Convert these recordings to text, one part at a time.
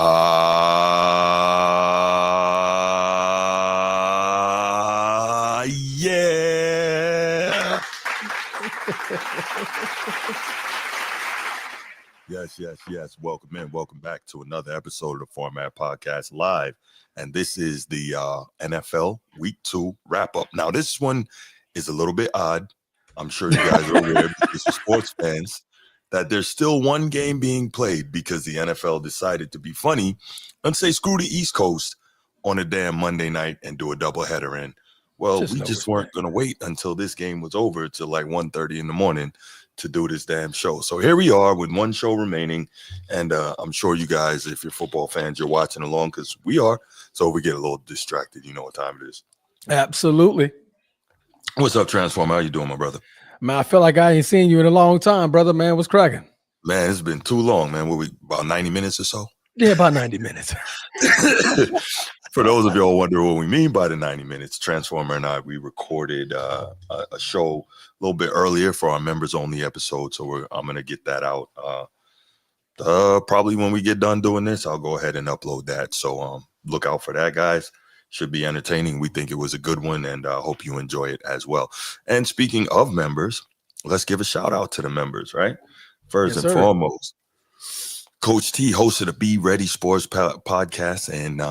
Yeah. Yes. Welcome in. Welcome back to another episode of the Format Podcast Live. And this is the NFL Week 2 wrap-up. Now, this one is a little bit odd. I'm sure you guys are aware, because you're sports fans, that there's still one game being played because the NFL decided to be funny and say screw the East Coast on a damn Monday night and do a doubleheader in. Well, we just weren't going to wait until this game was over till like 1:30 in the morning to do this damn show. So here we are with one show remaining. And I'm sure you guys, if you're football fans, you're watching along, because we are. So we get a little distracted. You know what time it is. Absolutely. What's up, Transformer? How you doing, my brother? Man, I feel like I ain't seen you in a long time, brother. Man, what's cracking? Man, it's been too long, man. What, about 90 minutes or so? Yeah, about 90 minutes. For those of y'all wondering what we mean by the 90 minutes, Transformer and I, we recorded a show a little bit earlier for our members-only episode. So I'm going to get that out. Probably when we get done doing this, I'll go ahead and upload that. So look out for that, guys. Should be entertaining. We think it was a good one, and I hope you enjoy it as well. And speaking of members, let's give a shout out to the members, right? First and foremost, Coach T hosted a Be Ready Sports podcast, and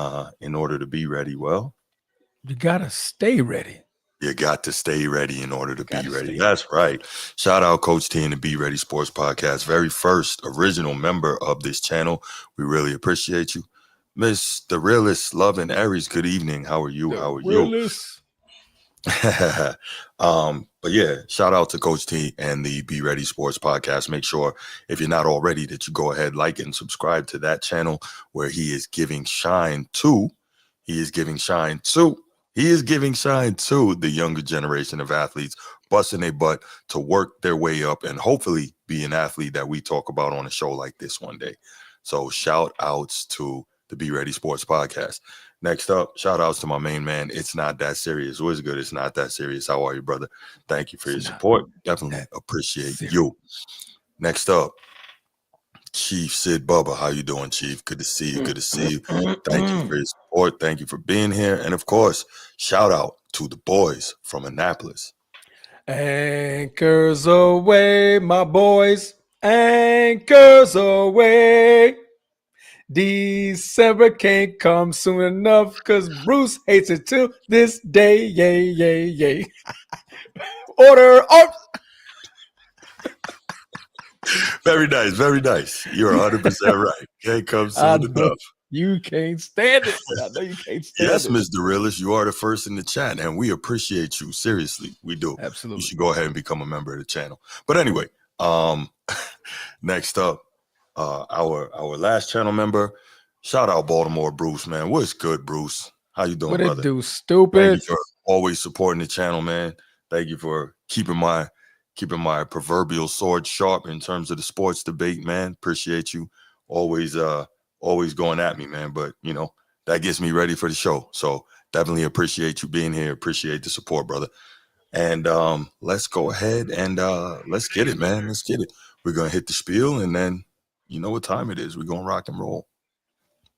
in order to be ready, well, you gotta stay ready. You got to stay ready in order to be ready. That's right. Shout out Coach T and the Be Ready Sports podcast, very first original member of this channel. We really appreciate you. Miss the Realist, Love and Aries, good evening. How are you? How are you? But yeah, shout out to Coach T and the Be Ready Sports podcast. Make sure, if you're not already, that you go ahead, like and subscribe to that channel, where he is giving shine to the younger generation of athletes, busting their butt to work their way up and hopefully be an athlete that we talk about on a show like this one day. So shout outs to the Be Ready Sports podcast. Next up, shout outs to my main man. It's Not That Serious. What's good? It's Not That Serious. How are you, brother? Thank you for your support. Definitely appreciate you. Next up, Chief Sid Bubba. How you doing, Chief? Good to see you. Good to see you. Thank you for your support. Thank you for being here. And of course, shout out to the boys from Annapolis. Anchors away, my boys. Anchors away. December can't come soon enough, because Bruce hates it till this day. Yay. Order up. Very nice. You're 100% right. Can't come soon enough. You can't stand it. I know you can't stand it. Yes, Mr. Realist, you are the first in the chat, and we appreciate you. Seriously, we do. Absolutely. You should go ahead and become a member of the channel. But anyway, next up, our last channel member, shout out Baltimore Bruce, man. What's good, Bruce? How you doing, brother? What it do, stupid? Thank you for always supporting the channel, man. Thank you for keeping my proverbial sword sharp in terms of the sports debate, man. Appreciate you. Always going at me, man. But you know, that gets me ready for the show. So definitely appreciate you being here. Appreciate the support, brother. And let's go ahead and let's get it, man. Let's get it. We're gonna hit the spiel, and then you know what time it is. We're gonna rock and roll.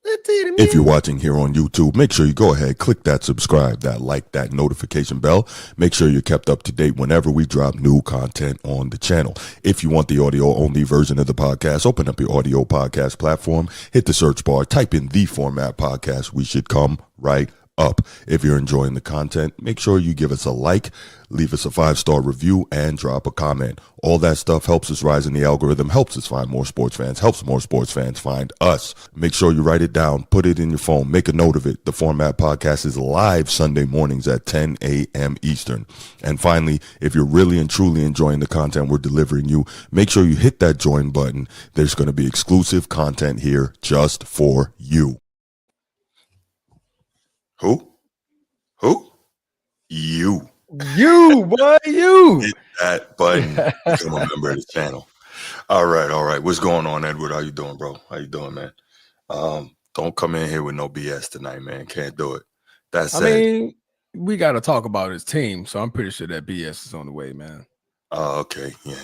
If you're watching here on YouTube, make sure you go ahead, click that subscribe, that like, that notification bell. Make sure you're kept up to date whenever we drop new content on the channel. If you want the audio only version of the podcast, open up your audio podcast platform, hit the search bar, type in The Format Podcast. We should come right up. If you're enjoying the content, make sure you give us a like, leave us a 5-star review, and drop a comment. All that stuff helps us rise in the algorithm, helps us find more sports fans, helps more sports fans find us. Make sure you write it down, put it in your phone, make a note of it. The Format Podcast is live Sunday mornings at 10 a.m. Eastern. And finally, if you're really and truly enjoying the content we're delivering you, make sure you hit that join button. There's going to be exclusive content here just for you. Who? You. Boy, you. Hit that button. Become a member of the channel. All right. What's going on, Edward? How you doing, bro? How you doing, man? Don't come in here with no BS tonight, man. Can't do it. That said, I mean, we got to talk about his team, so I'm pretty sure that BS is on the way, man. Oh, okay. Yeah.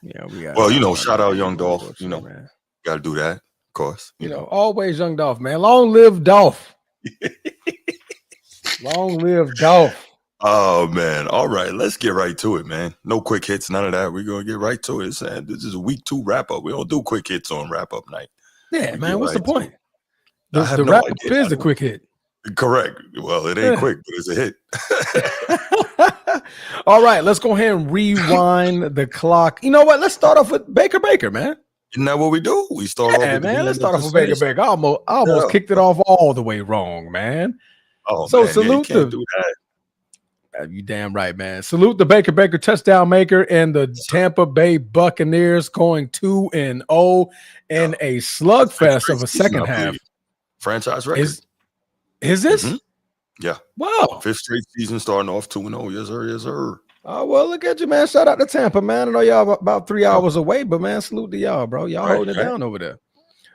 Yeah, we got. Well, you know, shout out Young Dolph. You know, man. Got to do that. Of course. You know, always young Dolph, man. Long live Dolph. Long live Dolph. Oh man! All right, let's get right to it, man. No quick hits, none of that. We're gonna get right to it. This is a week 2 wrap up. We don't do quick hits on wrap up night. Yeah, We man. What's the point? I have The no wrap up idea. is the quick hit. Correct. Well, it ain't quick, but it's a hit. All right, let's go ahead and rewind the clock. You know what? Let's start off with Baker, man. Isn't that what we do? We start off with man. Let's the start off with Baker. I almost kicked it off all the way wrong, man. Oh, so man, salute you can't do that. You damn right, man. Salute the Baker touchdown maker and the Tampa Bay Buccaneers going 2-0 in a slugfest of a second half. Franchise record. Is this? Mm-hmm. Yeah. Wow. 5th straight season starting off 2-0. Yes, sir. Yes, sir. Oh, well, look at you, man. Shout out to Tampa, man. I know y'all about 3 hours away, but, man, salute to y'all, bro. Y'all holding it down over there.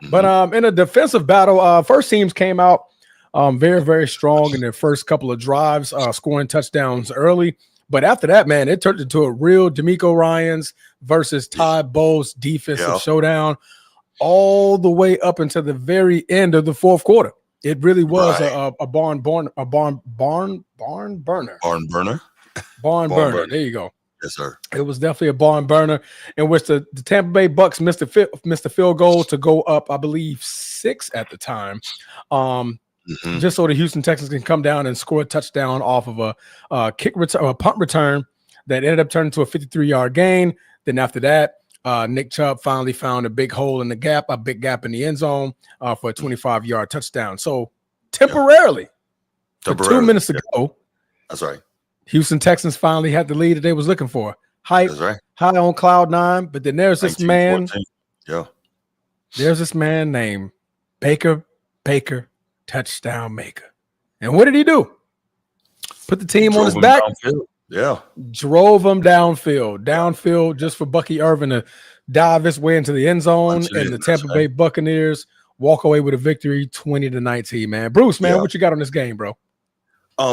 Mm-hmm. But in a defensive battle, first teams came out very, very strong in their first couple of drives, scoring touchdowns early. But after that, man, it turned into a real DeMeco Ryans versus Todd Bowles defensive showdown all the way up until the very end of the fourth quarter. It really was a barn burner. Barn burner. Barn burner. There you go. Yes, sir. It was definitely a barn burner in which the Tampa Bay Bucks missed the field goal to go up, I believe, 6 at the time. Just so the Houston Texans can come down and score a touchdown off of a kick return, a punt return that ended up turning to a 53-yard gain. Then after that, Nick Chubb finally found a big hole in the gap, a big gap in the end zone for a 25-yard touchdown. So temporarily, 2 minutes ago, that's right. Houston Texans finally had the lead that they was looking for. High on cloud 9, but then there's this man. There's this man named Baker touchdown maker. And what did he do? Put the team on his back. Yeah. Drove him downfield just for Bucky Irvin to dive his way into the end zone, and the Tampa Bay Buccaneers walk away with a victory 20-19, man. Bruce, man, what you got on this game, bro?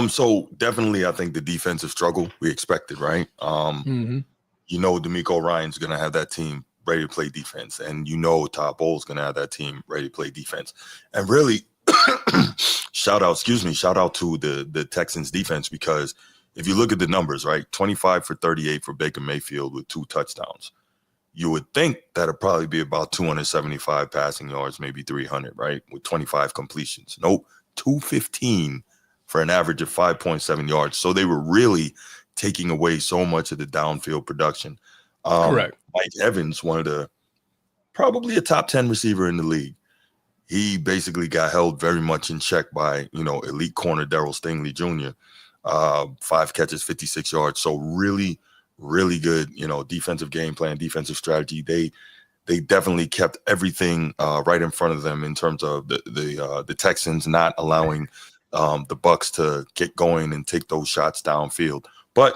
So definitely I think the defensive struggle we expected, right? You know DeMeco Ryans going to have that team ready to play defense, and you know Todd Bowles going to have that team ready to play defense. And really shout out to the Texans defense, because if you look at the numbers, right, 25 for 38 for Baker Mayfield with 2 touchdowns. You would think that'd probably be about 275 passing yards, maybe 300, right, with 25 completions. Nope, 215 for an average of 5.7 yards. So they were really taking away so much of the downfield production. Correct. Mike Evans, probably a top 10 receiver in the league. He basically got held very much in check by, elite corner Darryl Stingley Jr. 5 catches, 56 yards. So really, really good, defensive game plan, defensive strategy. They definitely kept everything right in front of them in terms of the Texans not allowing the Bucs to get going and take those shots downfield. But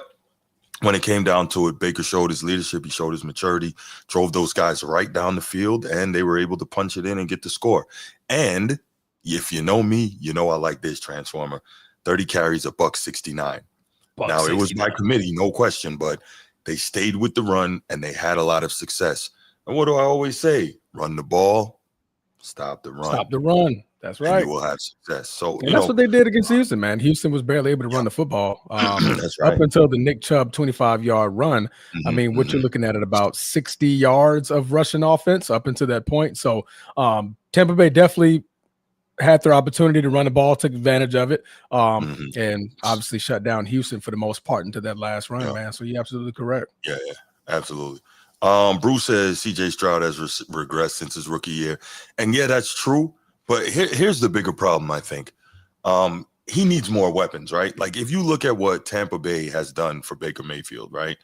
when it came down to it, Baker showed his leadership. He showed his maturity, drove those guys right down the field, and they were able to punch it in and get the score. And if you know me, I like this transformer. 30 carries, $169. Now, it was by committee, no question, but they stayed with the run, and they had a lot of success. And what do I always say? Run the ball, stop the run. Stop the run. That's right. And you will have success. So that's what they did against Houston, man. Houston was barely able to run the football that's right. up until the Nick Chubb 25-yard run. I mean, what you're looking at about 60 yards of rushing offense up until that point. So Tampa Bay definitely had their opportunity to run the ball, took advantage of it, and obviously shut down Houston for the most part into that last run, man. So you're absolutely correct. Yeah, absolutely. Bruce says CJ Stroud has regressed since his rookie year. And yeah, that's true. But here's the bigger problem, I think. He needs more weapons, right? Like, if you look at what Tampa Bay has done for Baker Mayfield, right,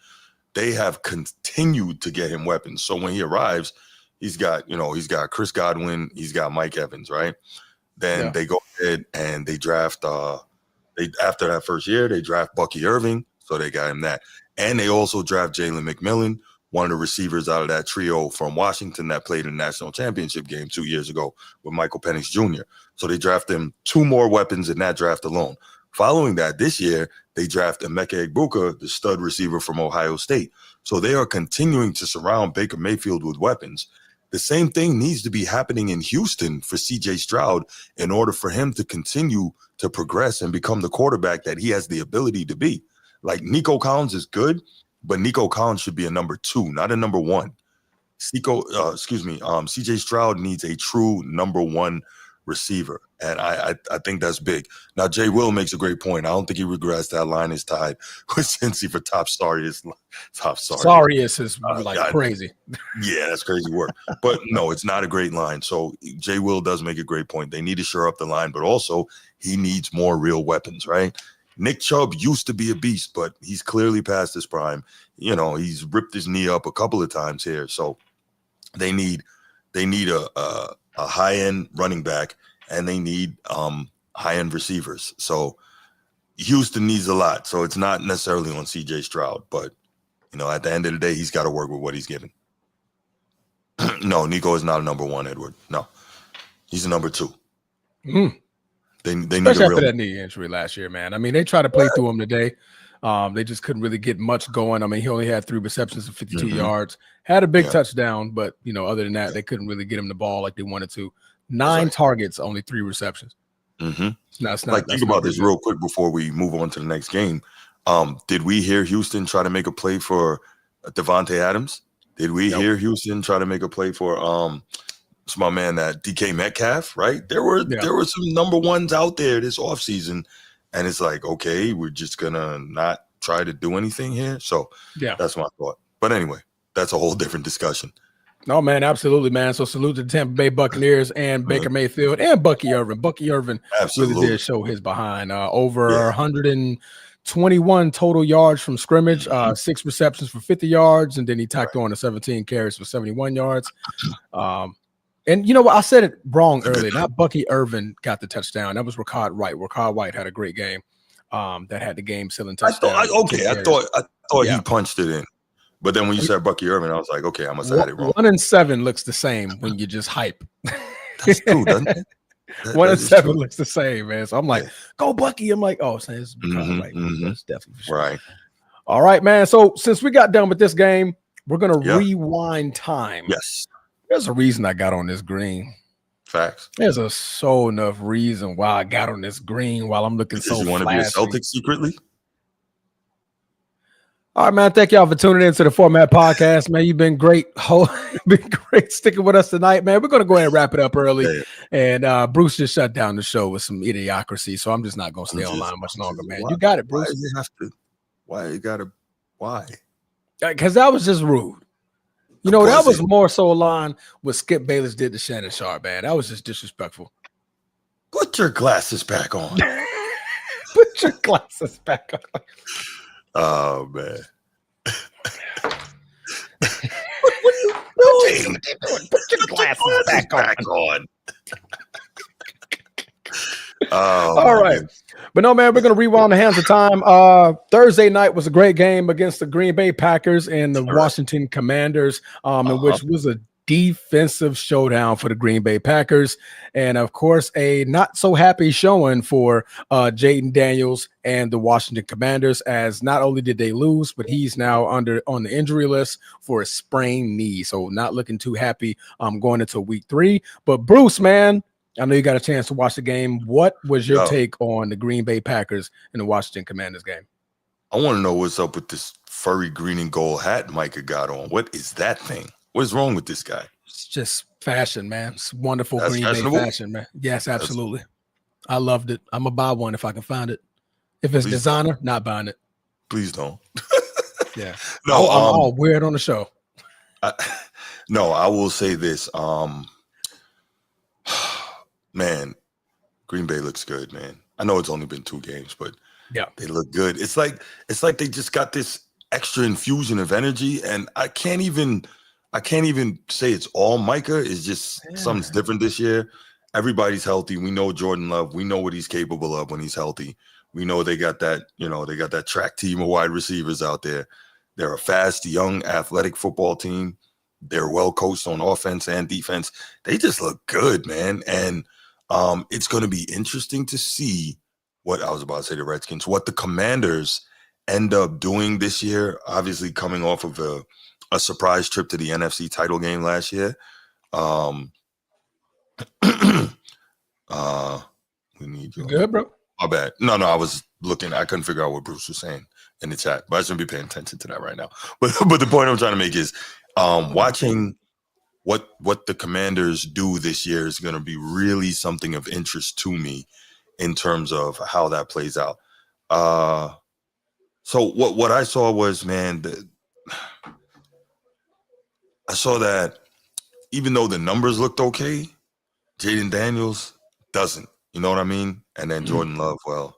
they have continued to get him weapons. So when he arrives, he's got Chris Godwin, he's got Mike Evans, right? Then they go ahead and they draft after that first year, they draft Bucky Irving, so they got him that. And they also draft Jalen McMillan, one of the receivers out of that trio from Washington that played in the national championship game 2 years ago with Michael Penix Jr. So they draft him 2 more weapons in that draft alone. Following that, this year, they draft Emeka Egbuka, the stud receiver from Ohio State. So they are continuing to surround Baker Mayfield with weapons. The same thing needs to be happening in Houston for CJ Stroud in order for him to continue to progress and become the quarterback that he has the ability to be. Like Nico Collins is good, but Nico Collins should be a number 2, not a number 1. CJ Stroud needs a true number 1 receiver, and I think that's big. Now, Jay Will makes a great point. I don't think he regrets that line is tied with Cincy for top Sarius. Sarius is crazy. Yeah, that's crazy work. But no, it's not a great line. So Jay Will does make a great point. They need to shore up the line, but also he needs more real weapons, right? Nick Chubb used to be a beast, but he's clearly past his prime. You know, he's ripped his knee up a couple of times here. So they need a high-end running back, and they need high-end receivers. So Houston needs a lot. So it's not necessarily on CJ Stroud, but you know, at the end of the day, he's got to work with what he's given. No, Nico is not a number 1, Edward. No, he's a number 2. They need especially a after that knee injury last year, man. I mean, they tried to play through him today. They just couldn't really get much going. I mean, he only had 3 receptions and 52 yards. Had a big touchdown, but you know, other than that, they couldn't really get him the ball like they wanted to. 9 targets, only 3 receptions. It's not think about this real quick before we move on to the next game. Did we hear Houston try to make a play for Devontae Adams? Did we hear Houston try to make a play for it's my man that DK Metcalf, right? There were some number 1s out there this offseason, and it's like, okay, we're just gonna not try to do anything here. So that's my thought. But anyway, that's a whole different discussion. No, man, absolutely, man. So salute to the Tampa Bay Buccaneers and Baker Mayfield and Bucky Irvin. Bucky Irvin really did show his behind. Over 121 total yards from scrimmage, 6 receptions for 50 yards, and then he tacked on the 17 carries for 71 yards. And you know what? I said it wrong earlier. Not Bucky Irvin got the touchdown. That was Ricard White. Ricard White had a great game. That had the game-sealing touchdown. I thought he punched it in. But then when you said Bucky Irvin, I was like, okay, I must have had it wrong. 1 and 7 looks the same when you just hype. That's true, doesn't it? 1 and 7 looks the same, man. So I'm like, go Bucky. I'm like, oh, so it's That's definitely for sure. Right. All right, man. So since we got done with this game, we're gonna rewind time. Yes. There's a reason I got on this green. Facts. There's enough reason why I got on this green while I'm looking so flashy. You want to be a Celtic secretly? All right, man. Thank y'all for tuning in to the Format Podcast, man. You've been great. Been great sticking with us tonight, man. We're going to go ahead and wrap it up early. And Bruce just shut down the show with some idiocracy, so I'm just not going to stay online much longer, man. You got it, Bruce. Why? Because that was just rude. You know, that was more so aligned with Skip Bayless did to Shannon Sharp, man. That was just disrespectful. Put your glasses back on. Put your glasses back on. Oh, man. What are you doing? Put your glasses back on. All right. But no, man, we're going to rewind the hands of time. Thursday night was a great game against the Green Bay Packers and the Washington Commanders, in which was a defensive showdown for the Green Bay Packers. And, of course, a not-so-happy showing for Jaden Daniels and the Washington Commanders, as not only did they lose, but he's now on the injury list for a sprained knee. So not looking too happy going into week 3. But, Bruce, man, I know you got a chance to watch the game. What was your take on the Green Bay Packers and the Washington Commanders game? I want to know what's up with this furry green and gold hat Micah got on. What is that thing? What's wrong with this guy? It's just fashion, man. It's wonderful Green Bay fashion, man. Yes, absolutely. I loved it. I'm going to buy one if I can find it. If it's designer, not buying it. Please don't. Yeah. No, I'm all weird on the show. I will say this. Man, Green Bay looks good, man. I know it's only been 2 games, but they look good. It's like they just got this extra infusion of energy, and I can't even say it's all Micah. It's just something's different this year. Everybody's healthy. We know Jordan Love. We know what he's capable of when he's healthy. We know they got that track team of wide receivers out there. They're a fast, young, athletic football team. They're well coached on offense and defense. They just look good, man. And it's going to be interesting to see what the Redskins, what the Commanders end up doing this year. Obviously, coming off of a surprise trip to the NFC title game last year. We need You good, bro? My bad. No, I was looking. I couldn't figure out what Bruce was saying in the chat, but I shouldn't be paying attention to that right now. But the point I'm trying to make is watching what the Commanders do this year is going to be really something of interest to me in terms of how that plays out. So what I saw was, man, I saw that even though the numbers looked okay, Jaden Daniels doesn't. You know what I mean? And then Jordan Love, well,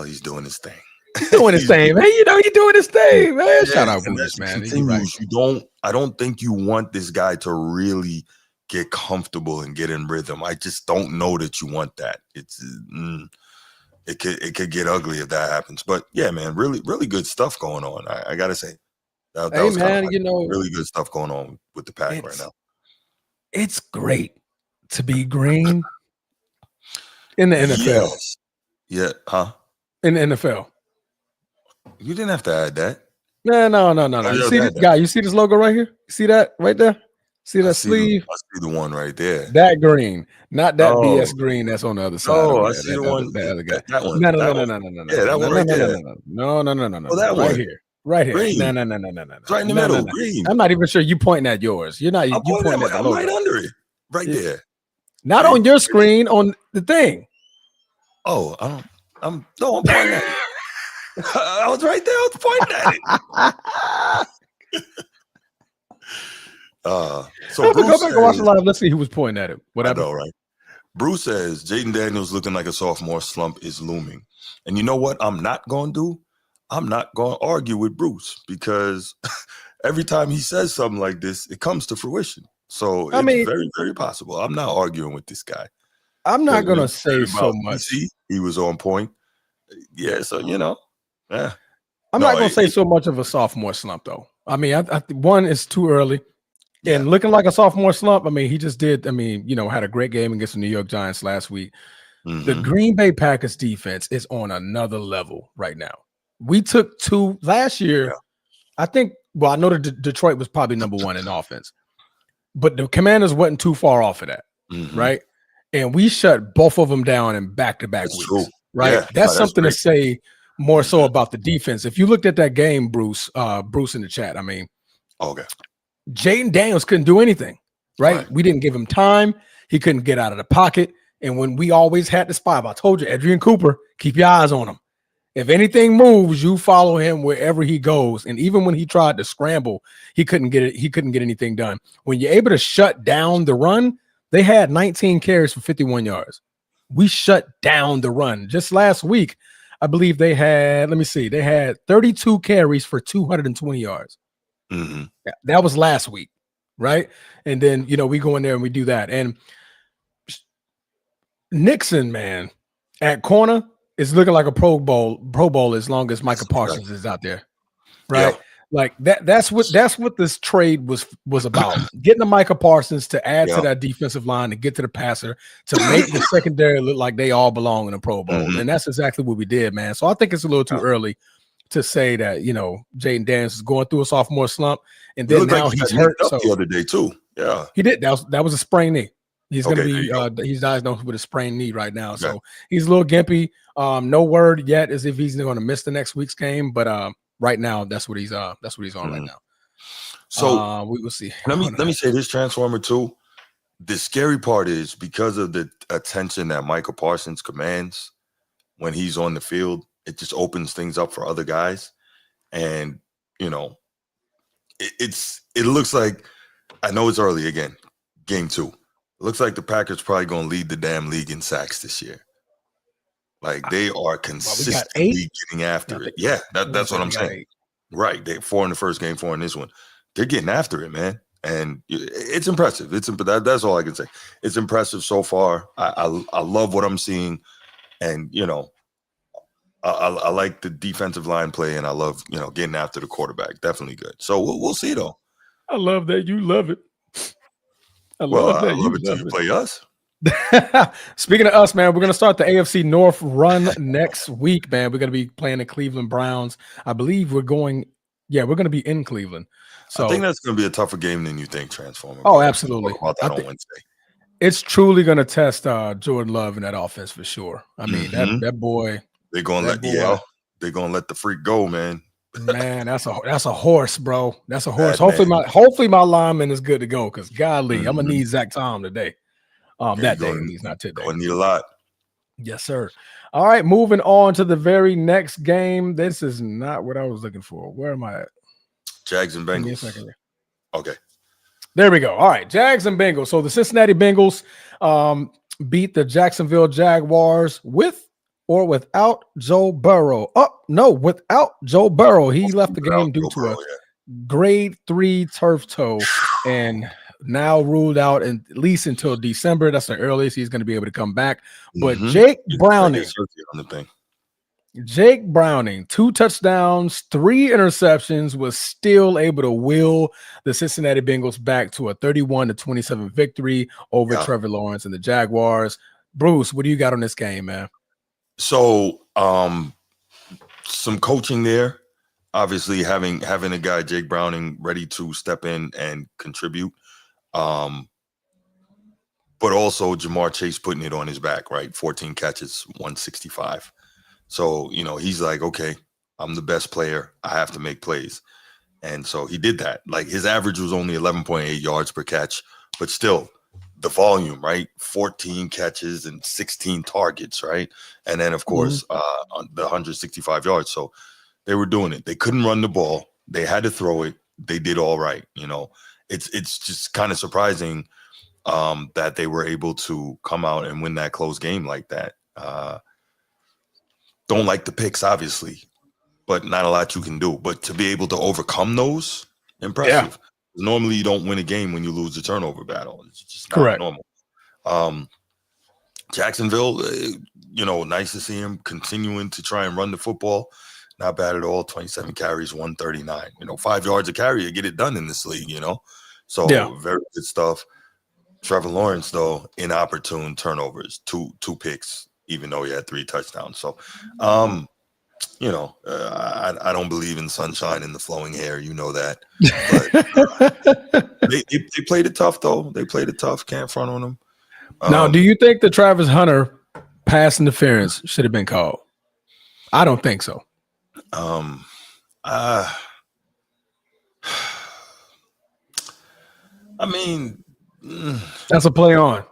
he's doing his thing. He's doing his thing, man. You know, he's doing his thing, man. Yeah, shout out Bruce, man. Continues. Right. I don't think you want this guy to really get comfortable and get in rhythm. I just don't know that you want that. It could get ugly if that happens. But yeah, man, really, really good stuff going on. I gotta say. That was man, kind of really good stuff going on with the Pack right now. It's great to be green in the NFL. Yes. Yeah, huh? In the NFL. You didn't have to add that. No. You see this guy? You see this logo right here? You see that right there? See that sleeve? I see the one right there. That green, not that BS green that's on the other side. Oh, I see the one. That other guy. That one. No. Yeah, that one right there. No. Oh, that one. Right here. Green. No. Right in the middle. Green. I'm not even sure you pointing at yours. You're not. I'm pointing at the logo. Right under it. Right there. Not on your screen, on the thing. Oh, I'm pointing at it. I was right there. I was pointing at it. So Bruce go back and watch the live. Let's see who was pointing at it. Whatever. I know, right? Bruce says Jaden Daniels looking like a sophomore slump is looming. And you know what I'm not going to do? I'm not going to argue with Bruce because every time he says something like this, it comes to fruition. So it's very, very possible. I'm not arguing with this guy. I'm not going to say so much. He was on point. Yeah, so, yeah. I'm not going to say so much of a sophomore slump, though. I mean, one is too early. Yeah. And looking like a sophomore slump, I mean, he just did. I mean, had a great game against the New York Giants last week. Mm-hmm. The Green Bay Packers defense is on another level right now. We took two last year. Yeah. I think, I know that Detroit was probably number one in offense, but the Commanders wasn't too far off of that, right? And we shut both of them down in back-to-back weeks, true. Right? Yeah, that's something to say more so about the defense. If you looked at that game, Bruce in the chat, I mean, okay. Jaden Daniels couldn't do anything, right? We didn't give him time. He couldn't get out of the pocket. And when we always had the spy, I told you, Adrian Cooper, keep your eyes on him. If anything moves, you follow him wherever he goes. And even when he tried to scramble, he couldn't get it. He couldn't get anything done. When you're able to shut down the run, they had 19 carries for 51 yards. We shut down the run. Just last week, I believe they had, they had 32 carries for 220 yards. Mm-hmm. That was last week, right? And then, we go in there and we do that. And Nixon, man, at corner is looking like a Pro Bowl as long as Micah Parsons is out there, right? Yeah. Like that's what this trade was about. Getting the Micah Parsons to add to that defensive line, to get to the passer, to make the secondary look like they all belong in a Pro Bowl. Mm-hmm. And that's exactly what we did, man. So I think it's a little too early to say that, Jaden Daniels is going through a sophomore slump, and then now he's hurt. So the other day too. Yeah. He did. That was a sprained knee. He's going to be he's diagnosed with a sprained knee right now. Okay. So he's a little gimpy. No word yet as if he's going to miss the next week's game, but right now that's what he's on right now. So we will see. Let me say this, Transformer too. The scary part is because of the attention that Micah Parsons commands when he's on the field, it just opens things up for other guys. And it looks like, I know it's early again, game 2. It looks like the Packers probably going to lead the damn league in sacks this year. Like they are consistently getting after it. Yeah, that's what I'm saying. 8. Right. They 4 in the first game, 4 in this one. They're getting after it, man. And it's impressive. That's all I can say. It's impressive so far. I love what I'm seeing. And, I like the defensive line play, and I love, getting after the quarterback. Definitely good. So we'll see, though. I love that you love it. I love it till you play us. Speaking of us, man, we're going to start the AFC North run next week, man. We're going to be playing the Cleveland Browns. I believe we're going to be in Cleveland. So I think that's going to be a tougher game than you think, Transformer. oh, But absolutely. we'll talk about that on Wednesday. It's truly going to test Jordan Love in that offense for sure. I mean, that boy. They're going to they're going to let the freak go, man. Man, that's a horse, bro. That's a horse. Bad Hopefully my lineman is good to go because golly, I'm gonna need Zach Tom today. That day he's not today. Going to need a lot. Yes, sir. All right, moving on to the very next game. This is not what I was looking for. Where am I at? Jags and Bengals. Give me a second here. Okay. There we go. All right, Jags and Bengals. So the Cincinnati Bengals beat the Jacksonville Jaguars with or without Joe Burrow. Oh, no, without Joe Burrow. He left the game due to a grade 3 turf toe and now ruled out at least until December. That's the earliest he's going to be able to come back. But Jake Browning, 2 touchdowns, 3 interceptions, was still able to will the Cincinnati Bengals back to a 31-27 victory over Trevor Lawrence and the Jaguars. Bruce, what do you got on this game, man? So, some coaching there. Obviously, having a guy, Jake Browning, ready to step in and contribute. But also Jamar Chase putting it on his back, right? 14 catches, 165. So, he's like, okay, I'm the best player. I have to make plays. And so he did that. Like, his average was only 11.8 yards per catch, but still the volume, right? 14 catches and 16 targets, right? And then, of course, the 165 yards. So they were doing it. They couldn't run the ball. They had to throw it. They did all right. It's just kind of surprising that they were able to come out and win that close game like that. Don't like the picks, obviously, but not a lot you can do. But to be able to overcome those, impressive. Yeah. Normally, you don't win a game when you lose the turnover battle. It's just not normal. Jacksonville, nice to see him continuing to try and run the football. Not bad at all. 27 carries, 139. 5 yards a carry, you get it done in this league, So very good stuff. Trevor Lawrence, though, inopportune turnovers, two picks, even though he had 3 touchdowns. So, I don't believe in sunshine and the flowing hair. You know that. But, they played it tough, though. They played it tough. Can't front on them. Now, do you think the Travis Hunter pass interference should have been called? I don't think so. I mean, that's a play on.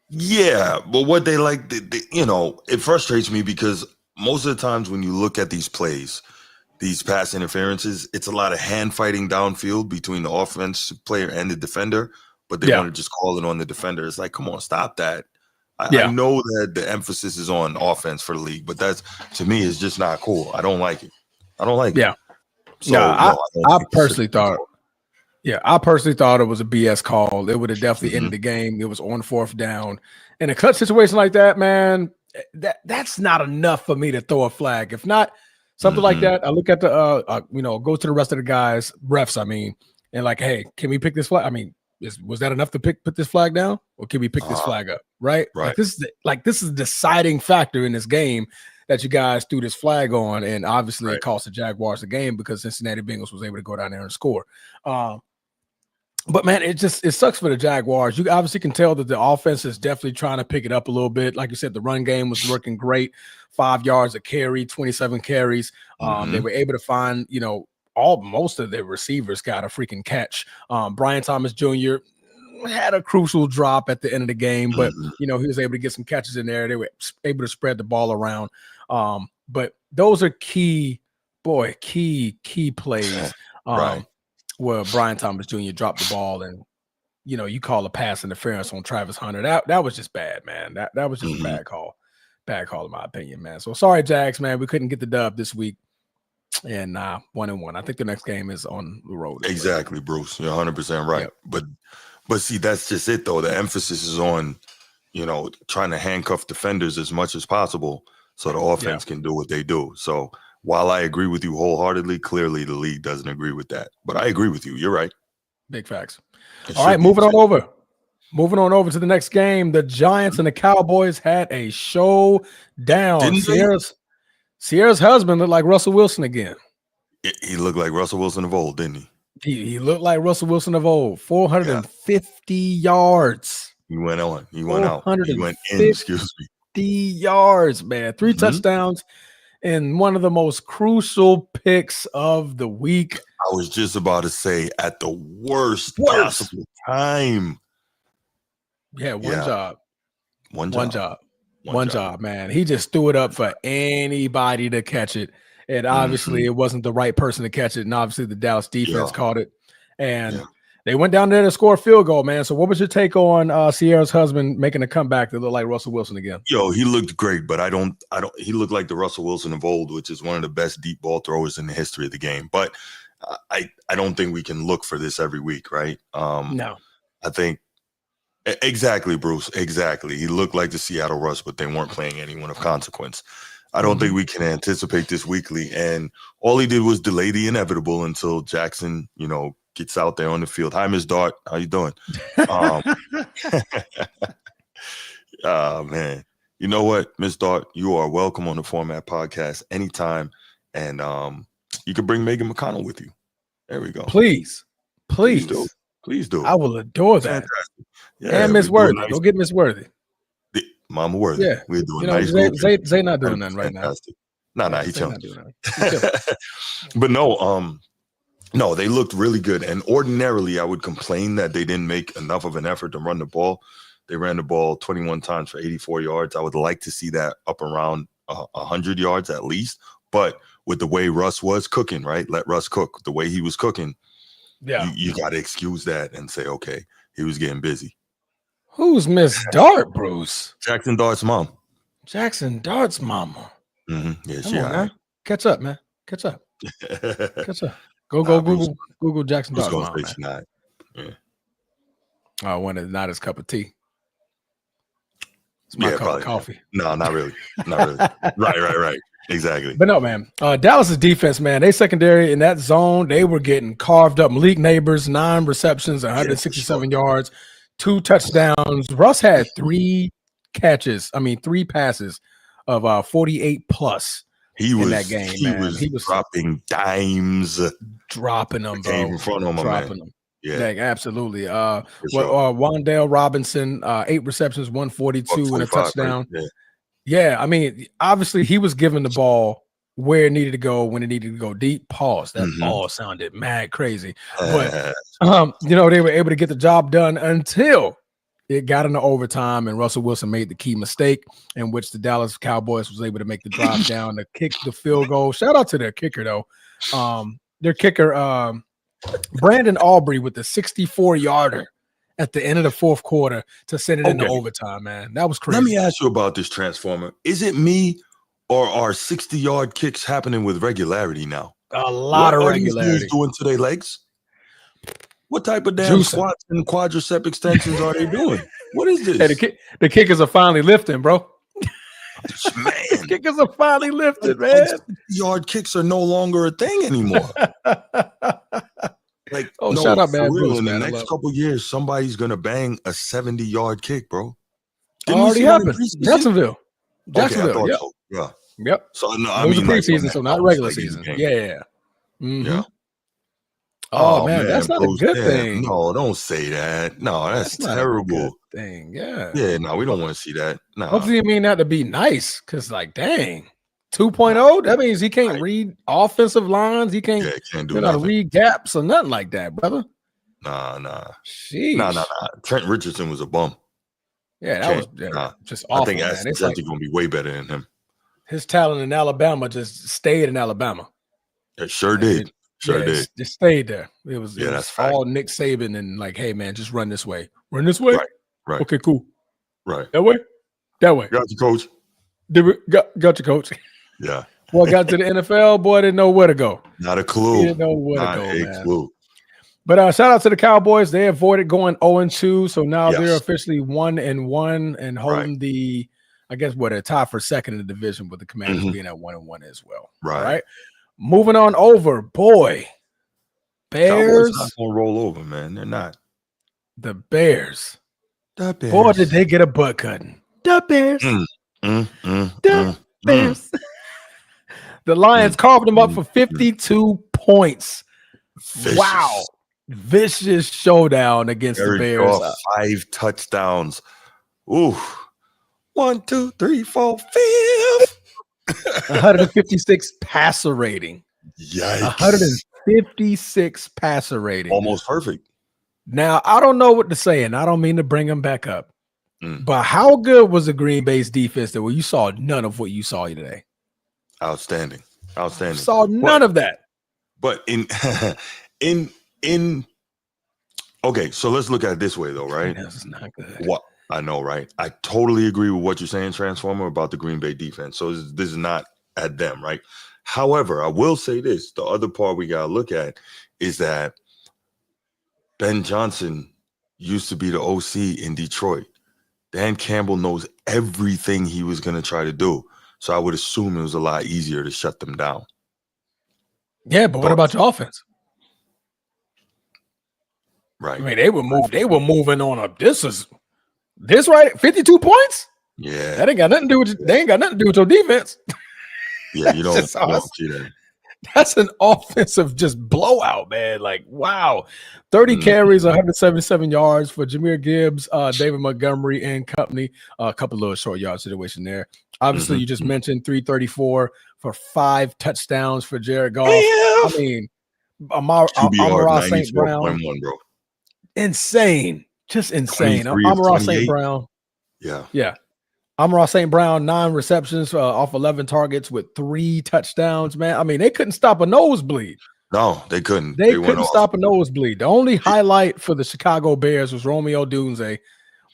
Yeah, but what they like, it frustrates me because most of the times when you look at these plays, these pass interferences, it's a lot of hand fighting downfield between the offensive player and the defender, but they want to just call it on the defender. It's like, come on, stop that. I know that the emphasis is on offense for the league, but that's, to me, is just not cool. I don't like it. Yeah. So, I personally thought it was a BS call. It would have definitely ended the game. It was on 4th down. In a clutch situation like that, man, that's not enough for me to throw a flag. If not something like that, I look at the go to the rest of the guys, refs, and like, hey, can we pick this flag? Was that enough to put this flag down, or can we pick this flag up? Right. This is a deciding factor in this game that you guys threw this flag on, and obviously it cost the Jaguars the game because Cincinnati Bengals was able to go down there and score. But man, it sucks for the Jaguars. You obviously can tell that the offense is definitely trying to pick it up a little bit. Like you said, the run game was working great. 5 yards a carry, 27 carries. They were able to find, most of their receivers got a freaking catch. Brian Thomas Jr. had a crucial drop at the end of the game, but he was able to get some catches in there. They were able to spread the ball around. But those are key plays. Where Brian Thomas Jr. dropped the ball and, you call a pass interference on Travis Hunter. That was just bad, man. That was just a bad call. Bad call in my opinion, man. So sorry, Jags, man. We couldn't get the dub this week. And 1-1. I think the next game is on the road. Exactly, Bruce. You're 100% right. Yep. But see, that's just it, though. The emphasis is on, trying to handcuff defenders as much as possible so the offense can do what they do. So while I agree with you wholeheartedly, clearly the league doesn't agree with that. But I agree with you. You're right. Big facts. All right, moving on over. Moving on over to the next game. The Giants and the Cowboys had a showdown. Sierra's husband looked like Russell Wilson again. He looked like Russell Wilson of old, didn't he? He looked like Russell Wilson of old. 450 yards. He went on. He went out. He went in. 450 Excuse me. yards, man. 3 Mhm. touchdowns and one of the most crucial picks of the week. I was just about to say at the worst possible time. Yeah, one job. One job, man. He just threw it up for anybody to catch it. And obviously it wasn't the right person to catch it. And obviously the Dallas defense caught it. And they went down there to score a field goal, man. So what was your take on Sierra's husband making a comeback that looked like Russell Wilson again? Yo, he looked great, but I don't he looked like the Russell Wilson of old, which is one of the best deep ball throwers in the history of the game. But I don't think we can look for this every week, right? No. I think exactly, Bruce. Exactly. He looked like the Seattle Rush, but they weren't playing anyone of consequence. I don't think we can anticipate this weekly. And all he did was delay the inevitable until Jackson, gets out there on the field. Hi, Miss Dart. How you doing? Man. You know what, Miss Dart? You are welcome on the Format Podcast anytime. And you can bring Megan McConnell with you. There we go. Please do. I will adore that. Fantastic. Yeah, and Miss Worthy. Go get Miss Worthy. Mama Worthy. Yeah. We're doing nice. Zay not doing nothing right now. Nah, he's chilling. But no, they looked really good. And ordinarily, I would complain that they didn't make enough of an effort to run the ball. They ran the ball 21 times for 84 yards. I would like to see that up around 100 yards at least. But with the way Russ was cooking, right? Let Russ cook. The way he was cooking, you got to excuse that and say, okay, he was getting busy. Who's Miss Dart, Bruce? Jackson Dart's mom. Jackson Dart's mama. Yeah, Come on, man. Catch up, man. Catch up. Go Google Jackson Dart's mom, man. Yeah. When it's not his cup of tea. It's my cup of coffee. No, not really. Right. Exactly. But no, man. Dallas's defense, man, they secondary in that zone, they were getting carved up. Malik Neighbors, 9 receptions, 167 yards. 2 touchdowns. Russ had 3 passes of 48 plus in that game. He was dropping dimes, dropping them, bro. Came in front of him, dropping them. Yeah, absolutely. Wandale Robinson, 8 receptions, 142 and a touchdown. Right? Yeah, I mean, obviously he was giving the ball where it needed to go when it needed to go deep. Pause. That ball sounded mad crazy. But they were able to get the job done until it got into overtime and Russell Wilson made the key mistake in which the Dallas Cowboys was able to make the drive down to kick the field goal. Shout out to their kicker, though. Their kicker, Brandon Aubrey, with the 64-yarder at the end of the fourth quarter to send it into overtime, man. That was crazy. Let me ask you about this transformer. Is it me or are 60-yard kicks happening with regularity now? A lot of regularity. What are these doing to their legs? What type of damn squats and quadricep extensions are they doing? What is this? Hey, the kickers are finally lifting, bro. Man, the kickers are finally lifted, man. 60-yard kicks are no longer a thing anymore. Shout out, man. Real, in the next couple of years, somebody's gonna bang a 70-yard kick, bro. Already happened. Jacksonville. Yep. So. Yeah. Yep. So no, I mean preseason, so not regular season. Yeah. Yeah. Oh man, that's not a good thing. No, don't say that. No, that's terrible. Thing. Yeah. Yeah. No, we don't want to see that. No. Hopefully, you mean that to be nice, because dang. 2.0, that means he can't read offensive lines. He can't, do nothing. Read gaps or nothing like that, brother. Nah. Sheesh. Nah. Trent Richardson was a bum. Yeah, that was just awful. I think Ashton's going to be way better than him. His talent in Alabama just stayed in Alabama. It sure did. Did. Just stayed there. It was that's all Nick Saban and like, hey, man, just run this way. Run this way? Right. Okay, cool. Right. That way? That way. Got you, coach. Got you, coach. Yeah. Boy got to the NFL, boy didn't know where to go. Not a clue. He didn't know where to go, man. man. Clue. But shout out to the Cowboys. They avoided going 0-2, so now they're officially 1-1 and holding the, I guess, they're tied for second in the division, with the Commanders being at 1-1 as well. Right. All right. Moving on over, boy. Bears. Cowboys not gonna roll over, man. They're not. The Bears. Bears. Boy, did they get a butt cutting. The Bears. The Bears. The Lions carved them up for 52 points. Wow. Vicious showdown against the Jared Bears. Goff, 5 touchdowns. Ooh. 1, 2, 3, 4, 5. 156 passer rating. Yikes. 156 passer rating. Almost perfect. Now, I don't know what to say, and I don't mean to bring him back up. Mm. But how good was the Green Bay's defense that you saw none of what you saw today? Outstanding. Saw none of that. But in okay, so let's look at it this way though, right? This is not good. What I know, right? I totally agree with what you're saying, Transformer, about the Green Bay defense. So this is not at them, right? However, I will say this: the other part we gotta look at is that Ben Johnson used to be the OC in Detroit. Dan Campbell knows everything he was going to try to do. So I would assume it was a lot easier to shut them down. Yeah, but what about your offense? Right. I mean, they were moving on up. This right, 52 points? Yeah. That ain't got nothing to do with they ain't got nothing to do with your defense. Yeah, you don't see that. That's an offensive just blowout, man. Like, wow. 30 carries, 177 yards for Jahmyr Gibbs, David Montgomery, and company. A couple of little short yard situation there. Obviously, you just mentioned 334 for 5 touchdowns for Jared Goff. I mean, Amara St. Brown. Bro. Insane. Just insane. Amara St. Brown. Yeah. Amara St. Brown, 9 receptions off 11 targets with 3 touchdowns, man. I mean, they couldn't stop a nosebleed. No, they couldn't. They couldn't stop a nosebleed. The only highlight for the Chicago Bears was Romeo Dunze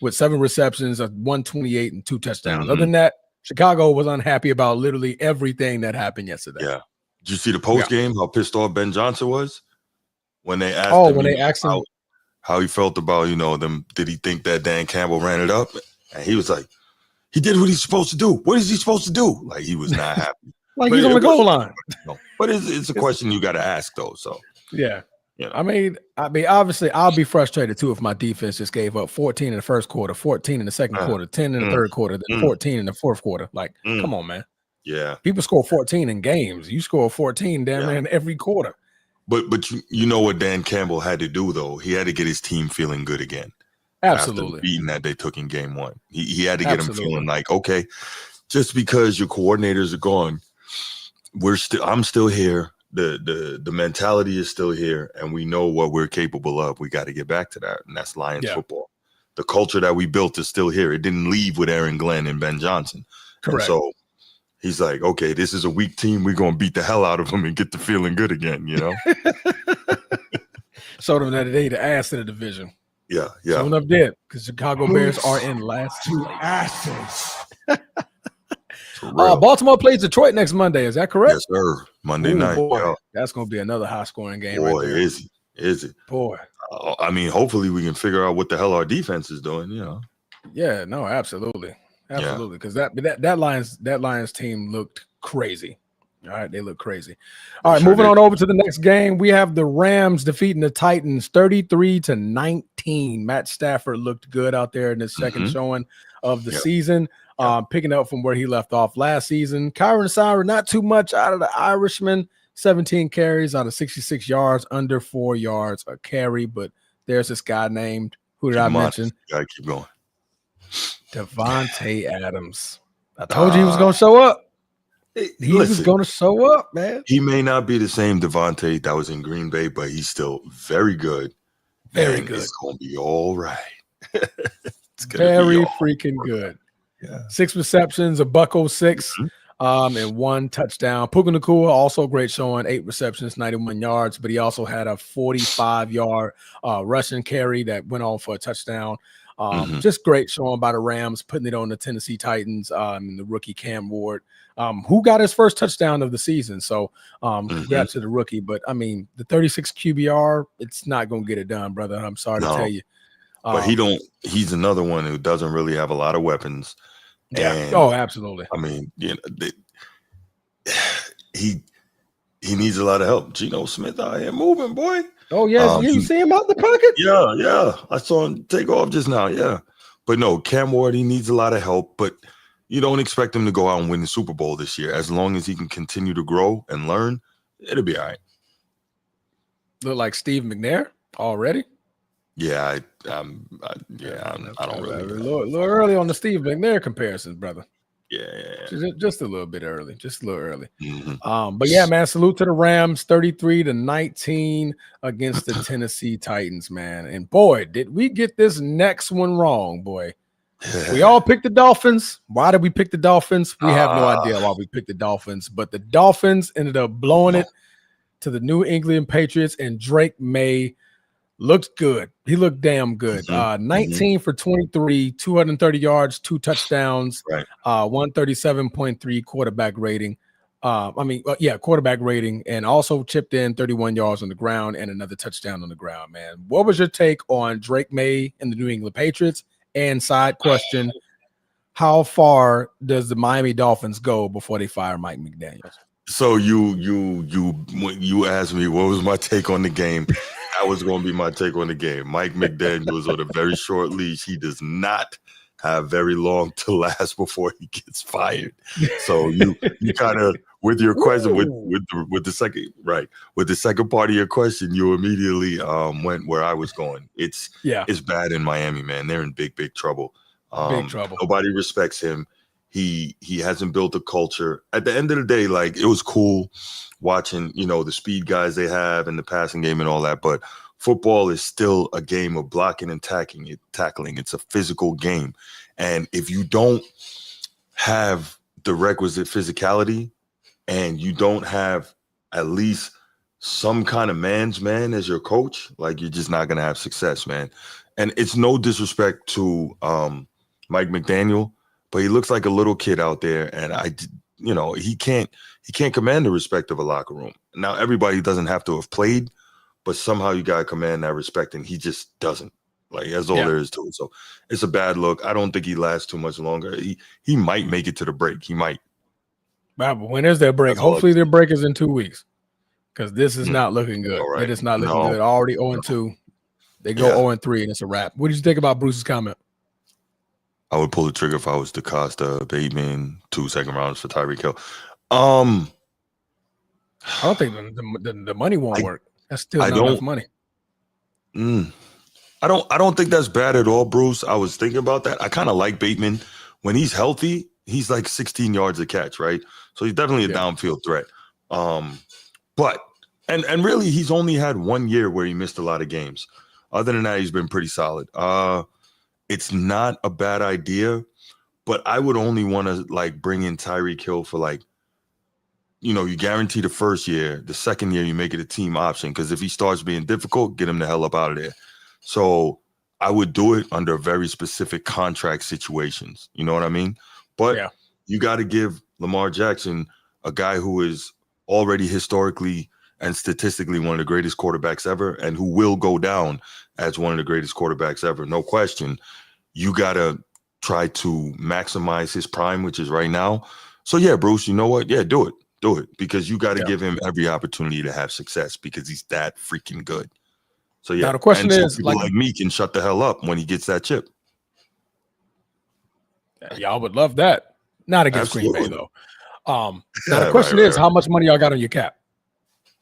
with 7 receptions of 128 and 2 touchdowns. Other than that, Chicago was unhappy about literally everything that happened yesterday. Yeah. Did you see the post game? How pissed off Ben Johnson was when they asked him, how he felt about them? Did he think that Dan Campbell ran it up? And he was like, he did what he's supposed to do. What is he supposed to do? Like, he was not happy. Like, he's on the goal line. No, but it's a question you got to ask though. So yeah. I mean, obviously, I'll be frustrated too if my defense just gave up 14 in the first quarter, 14 in the second quarter, 10 in the third quarter, then 14 in the fourth quarter. Like, come on, man. Yeah. People score 14 in games. You score 14 damn near in every quarter. But you know what Dan Campbell had to do though? He had to get his team feeling good again. Absolutely. After the beating that they took in game 1. He had to get them feeling like, okay, just because your coordinators are gone, I'm still here. The mentality is still here, and we know what we're capable of. We got to get back to that, and that's Lions football. The culture that we built is still here. It didn't leave with Aaron Glenn and Ben Johnson. Correct. And so he's like, okay, this is a weak team. We're going to beat the hell out of them and get the feeling good again, Showed them that they the ass of the division. Yeah. Showing up dead because Chicago Bears are in last two asses. Baltimore plays Detroit next Monday. Is that correct? Yes, sir. Monday night. Boy, that's going to be another high-scoring game. Boy, right there. is it? Boy. I mean, hopefully we can figure out what the hell our defense is doing. Yeah. No, absolutely. Because that Lions team looked crazy. All right, they look crazy. All right, moving on over to the next game. We have the Rams defeating the Titans 33-19. Matt Stafford looked good out there in his second showing of the season, picking up from where he left off last season. Kyron Sauer, not too much out of the Irishman, 17 carries out of 66 yards, under 4 yards a carry. But there's this guy named, who did I mention? Gotta keep going. Devontae Adams. I told you he was going to show up. He was going to show up, man. He may not be the same Devontae that was in Green Bay, but he's still very good. Very good. It's going to be all right. It's very freaking good. Yeah. 6 receptions, $106, and 1 touchdown. Puka Nacua, also great showing, 8 receptions, 91 yards, but he also had a 45-yard rushing carry that went on for a touchdown. Just great showing by the Rams, putting it on the Tennessee Titans and the rookie Cam Ward, who got his first touchdown of the season. So congrats to the rookie. But, I mean, the 36 QBR, it's not going to get it done, brother. I'm sorry to tell you. But he's another one who doesn't really have a lot of weapons. Yeah. And, absolutely. I mean, he needs a lot of help. Geno Smith out here moving, boy. Oh, yes. You see him out the pocket? Yeah. I saw him take off just now. Yeah. But no, Cam Ward, he needs a lot of help. But you don't expect him to go out and win the Super Bowl this year. As long as he can continue to grow and learn, it'll be all right. Look like Steve McNair already. Yeah, I don't really. A little early on the Steve McNair comparisons, brother. Yeah. Just a little bit early. Just a little early. Mm-hmm. But yeah, man, salute to the Rams, 33-19 against the Tennessee Titans, man. And boy, did we get this next one wrong, boy. We all picked the Dolphins. Why did we pick the Dolphins? We have no idea why we picked the Dolphins, but the Dolphins ended up blowing it to the New England Patriots, and Drake May looked good. He looked damn good. 19 for 23, 230 yards, 2 touchdowns, Right. 137.3 quarterback rating. Quarterback rating, and also chipped in 31 yards on the ground and another touchdown on the ground, man. What was your take on Drake May and the New England Patriots? And side question, how far does the Miami Dolphins go before they fire Mike McDaniels? So you asked me what was my take on the game. That was going to be my take on the game. Mike McDaniels on a very short leash. He does not have very long to last before he gets fired. So you kind of, with your question, with the second part of your question, you immediately went where I was going. It's bad in Miami, man. They're in big trouble. Big trouble. Nobody respects him. He hasn't built a culture. At the end of the day, like, it was cool watching, the speed guys they have in the passing game and all that, but football is still a game of blocking and tackling. It's a physical game. And if you don't have the requisite physicality and you don't have at least some kind of man's man as your coach, like, you're just not going to have success, man. And it's no disrespect to Mike McDaniel, but he looks like a little kid out there, and he can't command the respect of a locker room. Now, everybody doesn't have to have played, but somehow you gotta command that respect, and he just doesn't. Like, that's all there is to it. So it's a bad look. I don't think he lasts too much longer. He might make it to the break. He might. Wow, but when is their break? That's hopefully their break is in 2 weeks, because this is not looking good. Right. It is not looking good. Already 0-2. They go 0-3, and it's a wrap. What did you think about Bruce's comment? I would pull the trigger if I was DeCosta, Bateman, 2 second rounds for Tyreek Hill. I don't think the money won't work. That's still not enough money. I don't think that's bad at all, Bruce. I was thinking about that. I kind of like Bateman. When he's healthy, he's like 16 yards a catch, right? So he's definitely a downfield threat. But really, he's only had 1 year where he missed a lot of games. Other than that, he's been pretty solid. It's not a bad idea, but I would only want to, like, bring in Tyreek Hill for, you guarantee the first year. The second year, you make it a team option, because if he starts being difficult, get him the hell up out of there. So I would do it under very specific contract situations. You know what I mean? But you got to give Lamar Jackson, a guy who is already historically and statistically one of the greatest quarterbacks ever, and who will go down as one of the greatest quarterbacks ever, no question. You got to try to maximize his prime, which is right now. So, yeah, Bruce, you know what? Yeah, do it. Do it, because you got to give him every opportunity to have success, because he's that freaking good. So, yeah. Now, the question is, people like me can shut the hell up when he gets that chip. Y'all would love that. Not against Green Bay, though. Now, the question is, how much money y'all got on your cap?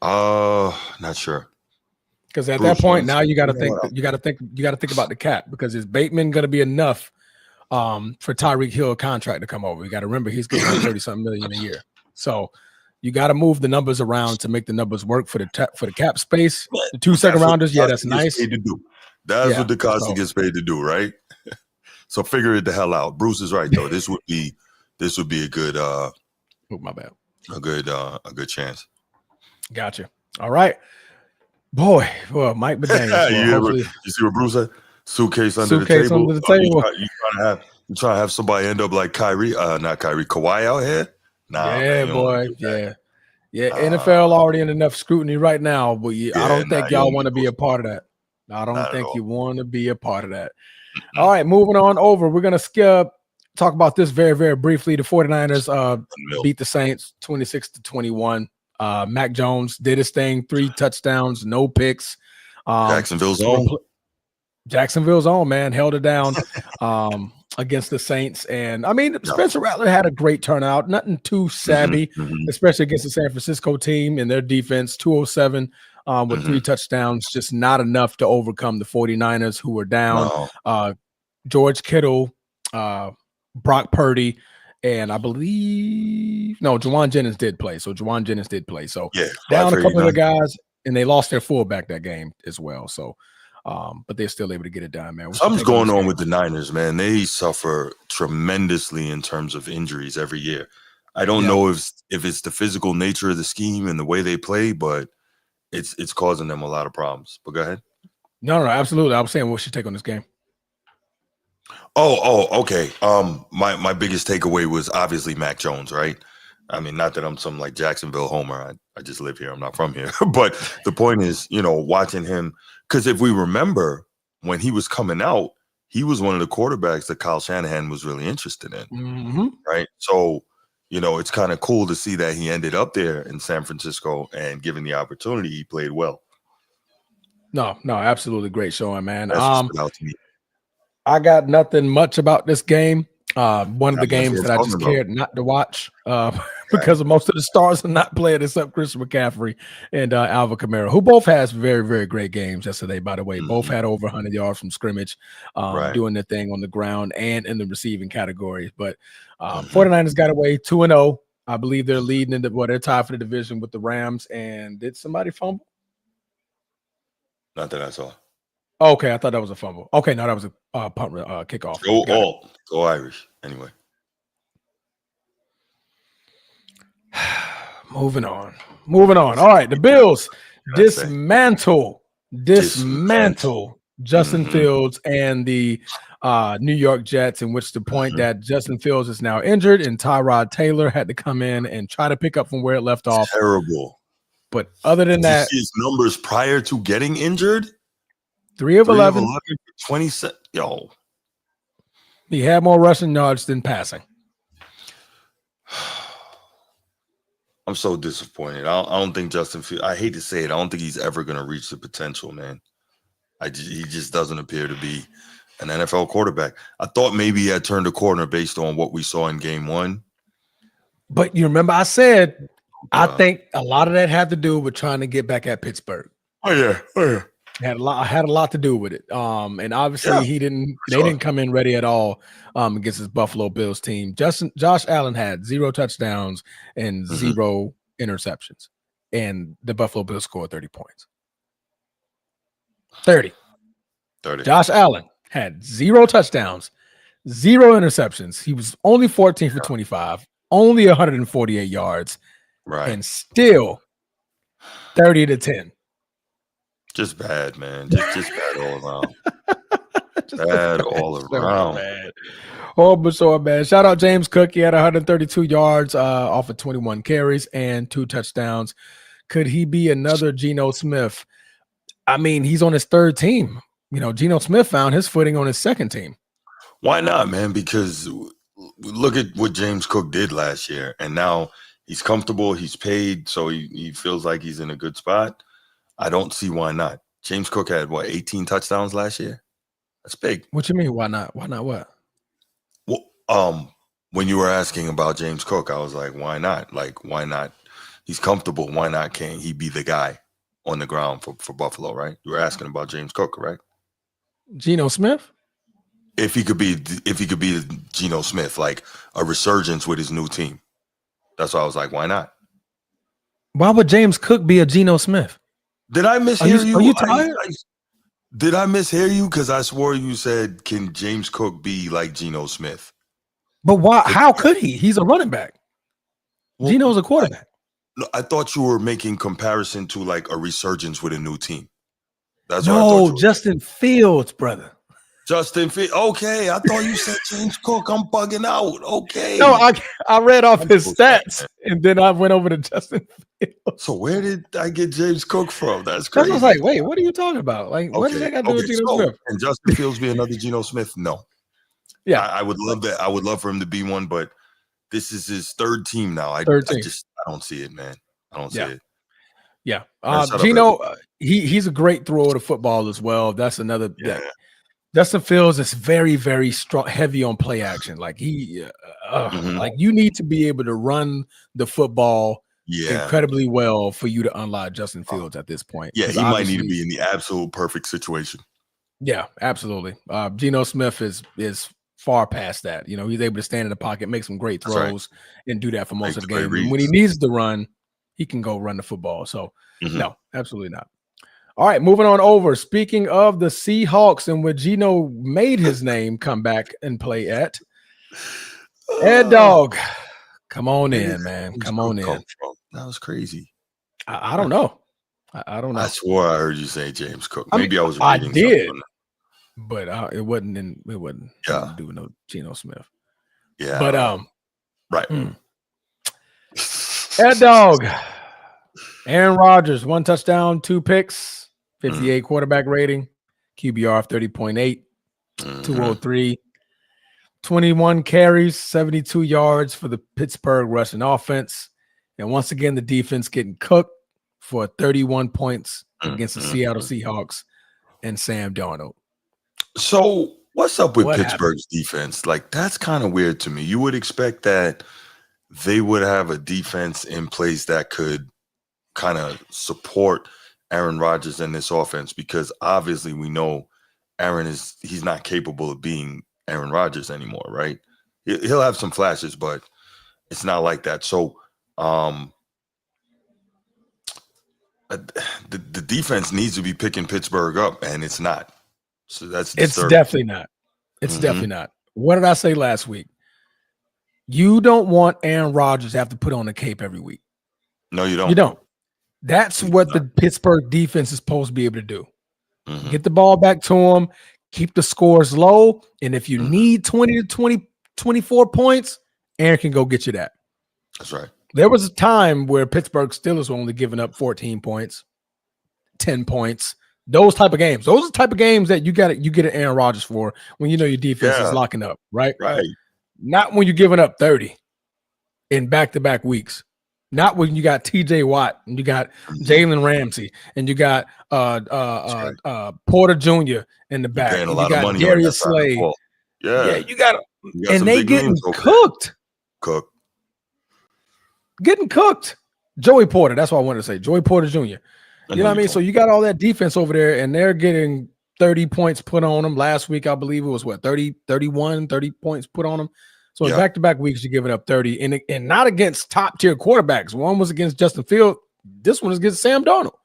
Not sure. Because at that point, now you got to think. You got to think about the cap, because is Bateman going to be enough for Tyreek Hill contract to come over? You got to remember, he's getting $30-something million a year. So you got to move the numbers around to make the numbers work for the cap space. The 2 second rounders, that's nice. That's what DeCosta gets paid to do, right? So figure it the hell out. Bruce is right, though. This would be a good. My bad. A good chance. Gotcha. All right, boy. Well, Mike McDaniels. You see what Bruce said? Suitcase under the table. You trying to have somebody end up like Kawhi out here? Nah, yeah, man, boy. Yeah. NFL already in enough scrutiny right now, but I don't think y'all want to be a part of that. I don't think you want to be a part of that. All right, moving on over. We're gonna talk about this very, very briefly. The 49ers beat the Saints 26-21. Mac Jones did his thing, 3 touchdowns, no picks. Jacksonville's own, man, held it down against the Saints. And I mean, Spencer Rattler had a great turnout, nothing too savvy, especially against the San Francisco team and their defense. 207 with 3 touchdowns, just not enough to overcome the 49ers, who were down. No. George Kittle, Brock Purdy, and I believe Juwan Jennings did play. So Yeah, down a couple of 539. the guys, and they lost their fullback that game as well. So, but they're still able to get it done, man. Something's going on with the Niners, man. They suffer tremendously in terms of injuries every year. I don't know if it's the physical nature of the scheme and the way they play, but it's causing them a lot of problems. But go ahead. No, absolutely. I was saying, what's your take on this game? Okay. My biggest takeaway was obviously Mac Jones, right? I mean, not that I'm some like Jacksonville homer. I just live here. I'm not from here. But the point is, watching him, because if we remember when he was coming out, he was one of the quarterbacks that Kyle Shanahan was really interested in, right? So, it's kind of cool to see that he ended up there in San Francisco, and given the opportunity, he played well. No, absolutely great showing, man. That's what stood out to me. I got nothing much about this game. One of the games that I just cared not to watch because of most of the stars are not playing except Christian McCaffrey and Alvin Kamara, who both has very, very great games yesterday, by the way. Both had over 100 yards from scrimmage, doing their thing on the ground and in the receiving categories. But 49ers got away 2-0. I believe they're leading they're tied for the division with the Rams. And did somebody fumble? Not that I saw. Okay, I thought that was a fumble. Okay, no, that was a punt kickoff. Go Irish. Anyway. Moving on. All right, the Bills dismantle Justin Fields and the New York Jets, in which the point that Justin Fields is now injured and Tyrod Taylor had to come in and try to pick up from where it left off. Terrible. But other than that, his numbers prior to getting injured, 3 of 11, 27. Yo, he had more rushing yards than passing. I'm so disappointed. I don't think Justin Fields, I hate to say it, I don't think he's ever going to reach the potential, man. He just doesn't appear to be an NFL quarterback. I thought maybe he had turned a corner based on what we saw in game 1. But you remember I said, I think a lot of that had to do with trying to get back at Pittsburgh. Oh yeah. Had a lot to do with it. And obviously they didn't come in ready at all against this Buffalo Bills team. Josh Allen had 0 touchdowns and 0 interceptions. And the Buffalo Bills scored 30 points. 30. Josh Allen had 0 touchdowns, 0 interceptions. He was only 14 for 25, only 148 yards. Right. And still 30-10. Just bad, man. Just bad all around. Bad all around. Bad. Oh, but so bad. Shout out James Cook. He had 132 yards off of 21 carries and 2 touchdowns. Could he be another Geno Smith? I mean, he's on his 3rd team. Geno Smith found his footing on his 2nd team. Why not, man? Because look at what James Cook did last year, and now he's comfortable. He's paid, so he feels like he's in a good spot. I don't see why not. James Cook had 18 touchdowns last year? That's big. What you mean? Why not? Why not what? Well, when you were asking about James Cook, I was like, why not? Like, why not? He's comfortable. Why not? Can't he be the guy on the ground for Buffalo, right? You were asking about James Cook, correct? Geno Smith? If he could be Geno Smith, like a resurgence with his new team. That's why I was like, why not? Why would James Cook be a Geno Smith? Did I mishear you? Are you tired? Did I mishear you? Because I swore you said, can James Cook be like Geno Smith? But why? How could he? He's a running back. Geno's a quarterback. I thought you were making comparison to like a resurgence with a new team. That's what I thought. No, Justin Fields, brother. Justin Fields. Okay, I thought you said James Cook. I'm bugging out. Okay. No, I read off his stats and then I went over to Justin Fields. So where did I get James Cook from? That's crazy. I was like, wait, what are you talking about? Like, what does that got to do with Geno Smith? And Justin Fields be another Geno Smith? No. Yeah, I would love that. I would love for him to be one, but this is his 3rd team now. I don't see it, man. I don't see it. Yeah. Geno, he's a great thrower of football as well. That's another. Yeah. Justin Fields is very, very strong, heavy on play action. Like like you need to be able to run the football incredibly well for you to unlock Justin Fields at this point. Yeah, he might need to be in the absolute perfect situation. Yeah, absolutely. Geno Smith is far past that. You know, he's able to stand in the pocket, make some great throws, and do that for most of the game. And when he needs to run, he can go run the football. So, no, absolutely not. All right, moving on over. Speaking of the Seahawks and where Geno made his name come back and play at, Ed Dog, come on in, man. Come on in. That was crazy. I don't know. I don't know. I swore I heard you say James Cook. I was reading something. But it wasn't to do with no Geno Smith. Yeah. But right. Ed Dog. Aaron Rodgers, 1 touchdown, 2 picks, 58 quarterback rating, QBR of 30.8, 203, 21 carries, 72 yards for the Pittsburgh rushing offense. And once again, the defense getting cooked for 31 points against the Seattle Seahawks and Sam Darnold. So what's up with Pittsburgh's defense? Like, that's kind of weird to me. You would expect that they would have a defense in place that could kind of support Aaron Rodgers in this offense, because obviously we know he's not capable of being Aaron Rodgers anymore, right? He'll have some flashes, but it's not like that. So the defense needs to be picking Pittsburgh up, and it's not. So it's definitely not. It's definitely not. What did I say last week? You don't want Aaron Rodgers to have to put on a cape every week. No, you don't. You don't. That's what the Pittsburgh defense is supposed to be able to do. Get the ball back to him, keep the scores low, and if you need 20 to 24 points, Aaron can go get you that. That's right. There was a time where Pittsburgh Steelers were only giving up 14 points, 10 points, those type of games. Those are the type of games that you get an Aaron Rodgers for when you know your defense is locking up, right? Right. Not when you're giving up 30 in back-to-back weeks. Not when you got TJ Watt and you got Jalen Ramsey and you got Porter Jr. in the back. And you got Darius Slade. Yeah, you got and they getting cooked. Getting cooked. Joey Porter. That's what I wanted to say. Joey Porter Jr. You know what I mean? So you got all that defense over there, and they're getting 30 points put on them. Last week, I believe it was 30 points put on them. So in back-to-back weeks, you're giving up 30, and not against top-tier quarterbacks. One was against Justin Fields. This one is against Sam Darnold.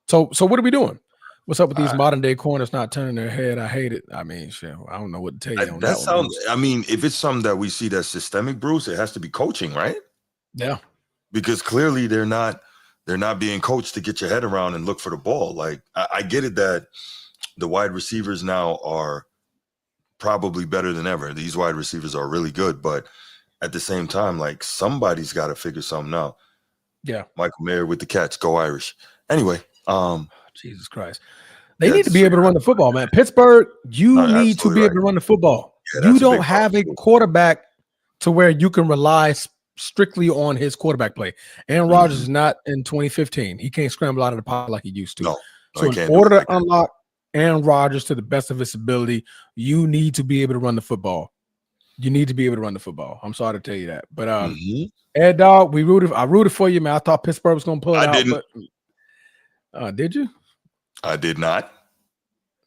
So what are we doing? What's up with these modern-day corners not turning their head? I hate it. I mean, shit, I don't know what to tell you on that sounds. I mean, if it's something that we see that's systemic, Bruce, it has to be coaching, right? Yeah. Because clearly they're not being coached to get your head around and look for the ball. Like, I get it that the wide receivers now are probably better than ever. These wide receivers are really good, but at the same time, like, somebody's got to figure something out. Yeah. Michael Mayer with the catch. Go Irish. Anyway, Jesus Christ. They need to be able to run the football, man. Pittsburgh, you need to be able to run the football. You don't have a quarterback to where you can rely strictly on his quarterback play. Aaron Rodgers is not in 2015. He can't scramble out of the pocket like he used to. So in order to unlock Aaron Rodgers to the best of his ability, you need to be able to run the football. You need to be able to run the football. I'm sorry to tell you that. But Ed Dog, I rooted for you, man. I thought Pittsburgh was gonna pull it out. But, did you? I did not.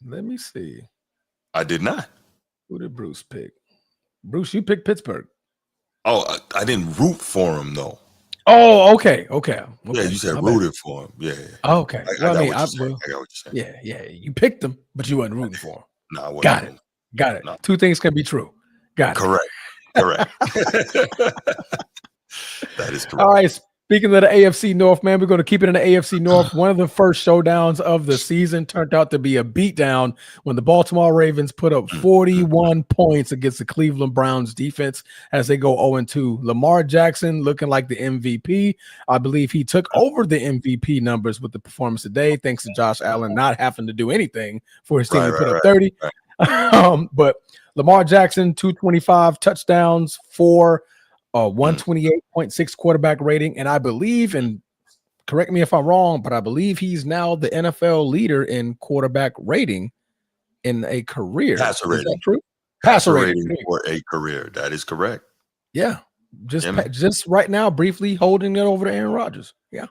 Let me see. I did not. Who did Bruce pick? Bruce, you picked Pittsburgh. Oh, I didn't root for him though. Oh, okay. Yeah, you said rooted for him. Yeah. Oh, okay. I got what you're saying. Yeah. You picked him, but you wasn't rooting for him. No, I wasn't. Got it. No. Two things can be true. Got it. Correct. That is correct. All right. Speaking of the AFC North, man, we're going to keep it in the AFC North. One of the first showdowns of the season turned out to be a beatdown when the Baltimore Ravens put up 41 points against the Cleveland Browns defense as they go 0-2. Lamar Jackson looking like the MVP. I believe he took over the MVP numbers with the performance today, thanks to Josh Allen not having to do anything for his team to put up 30. But Lamar Jackson, 225 touchdowns, 128.6 quarterback rating. And I believe, and correct me if I'm wrong, but I believe he's now the NFL leader in quarterback rating in a career. Passer rating. Is that true? Passer rating for a career. That is correct. Yeah. just right now, briefly holding it over to Aaron Rodgers. Yeah.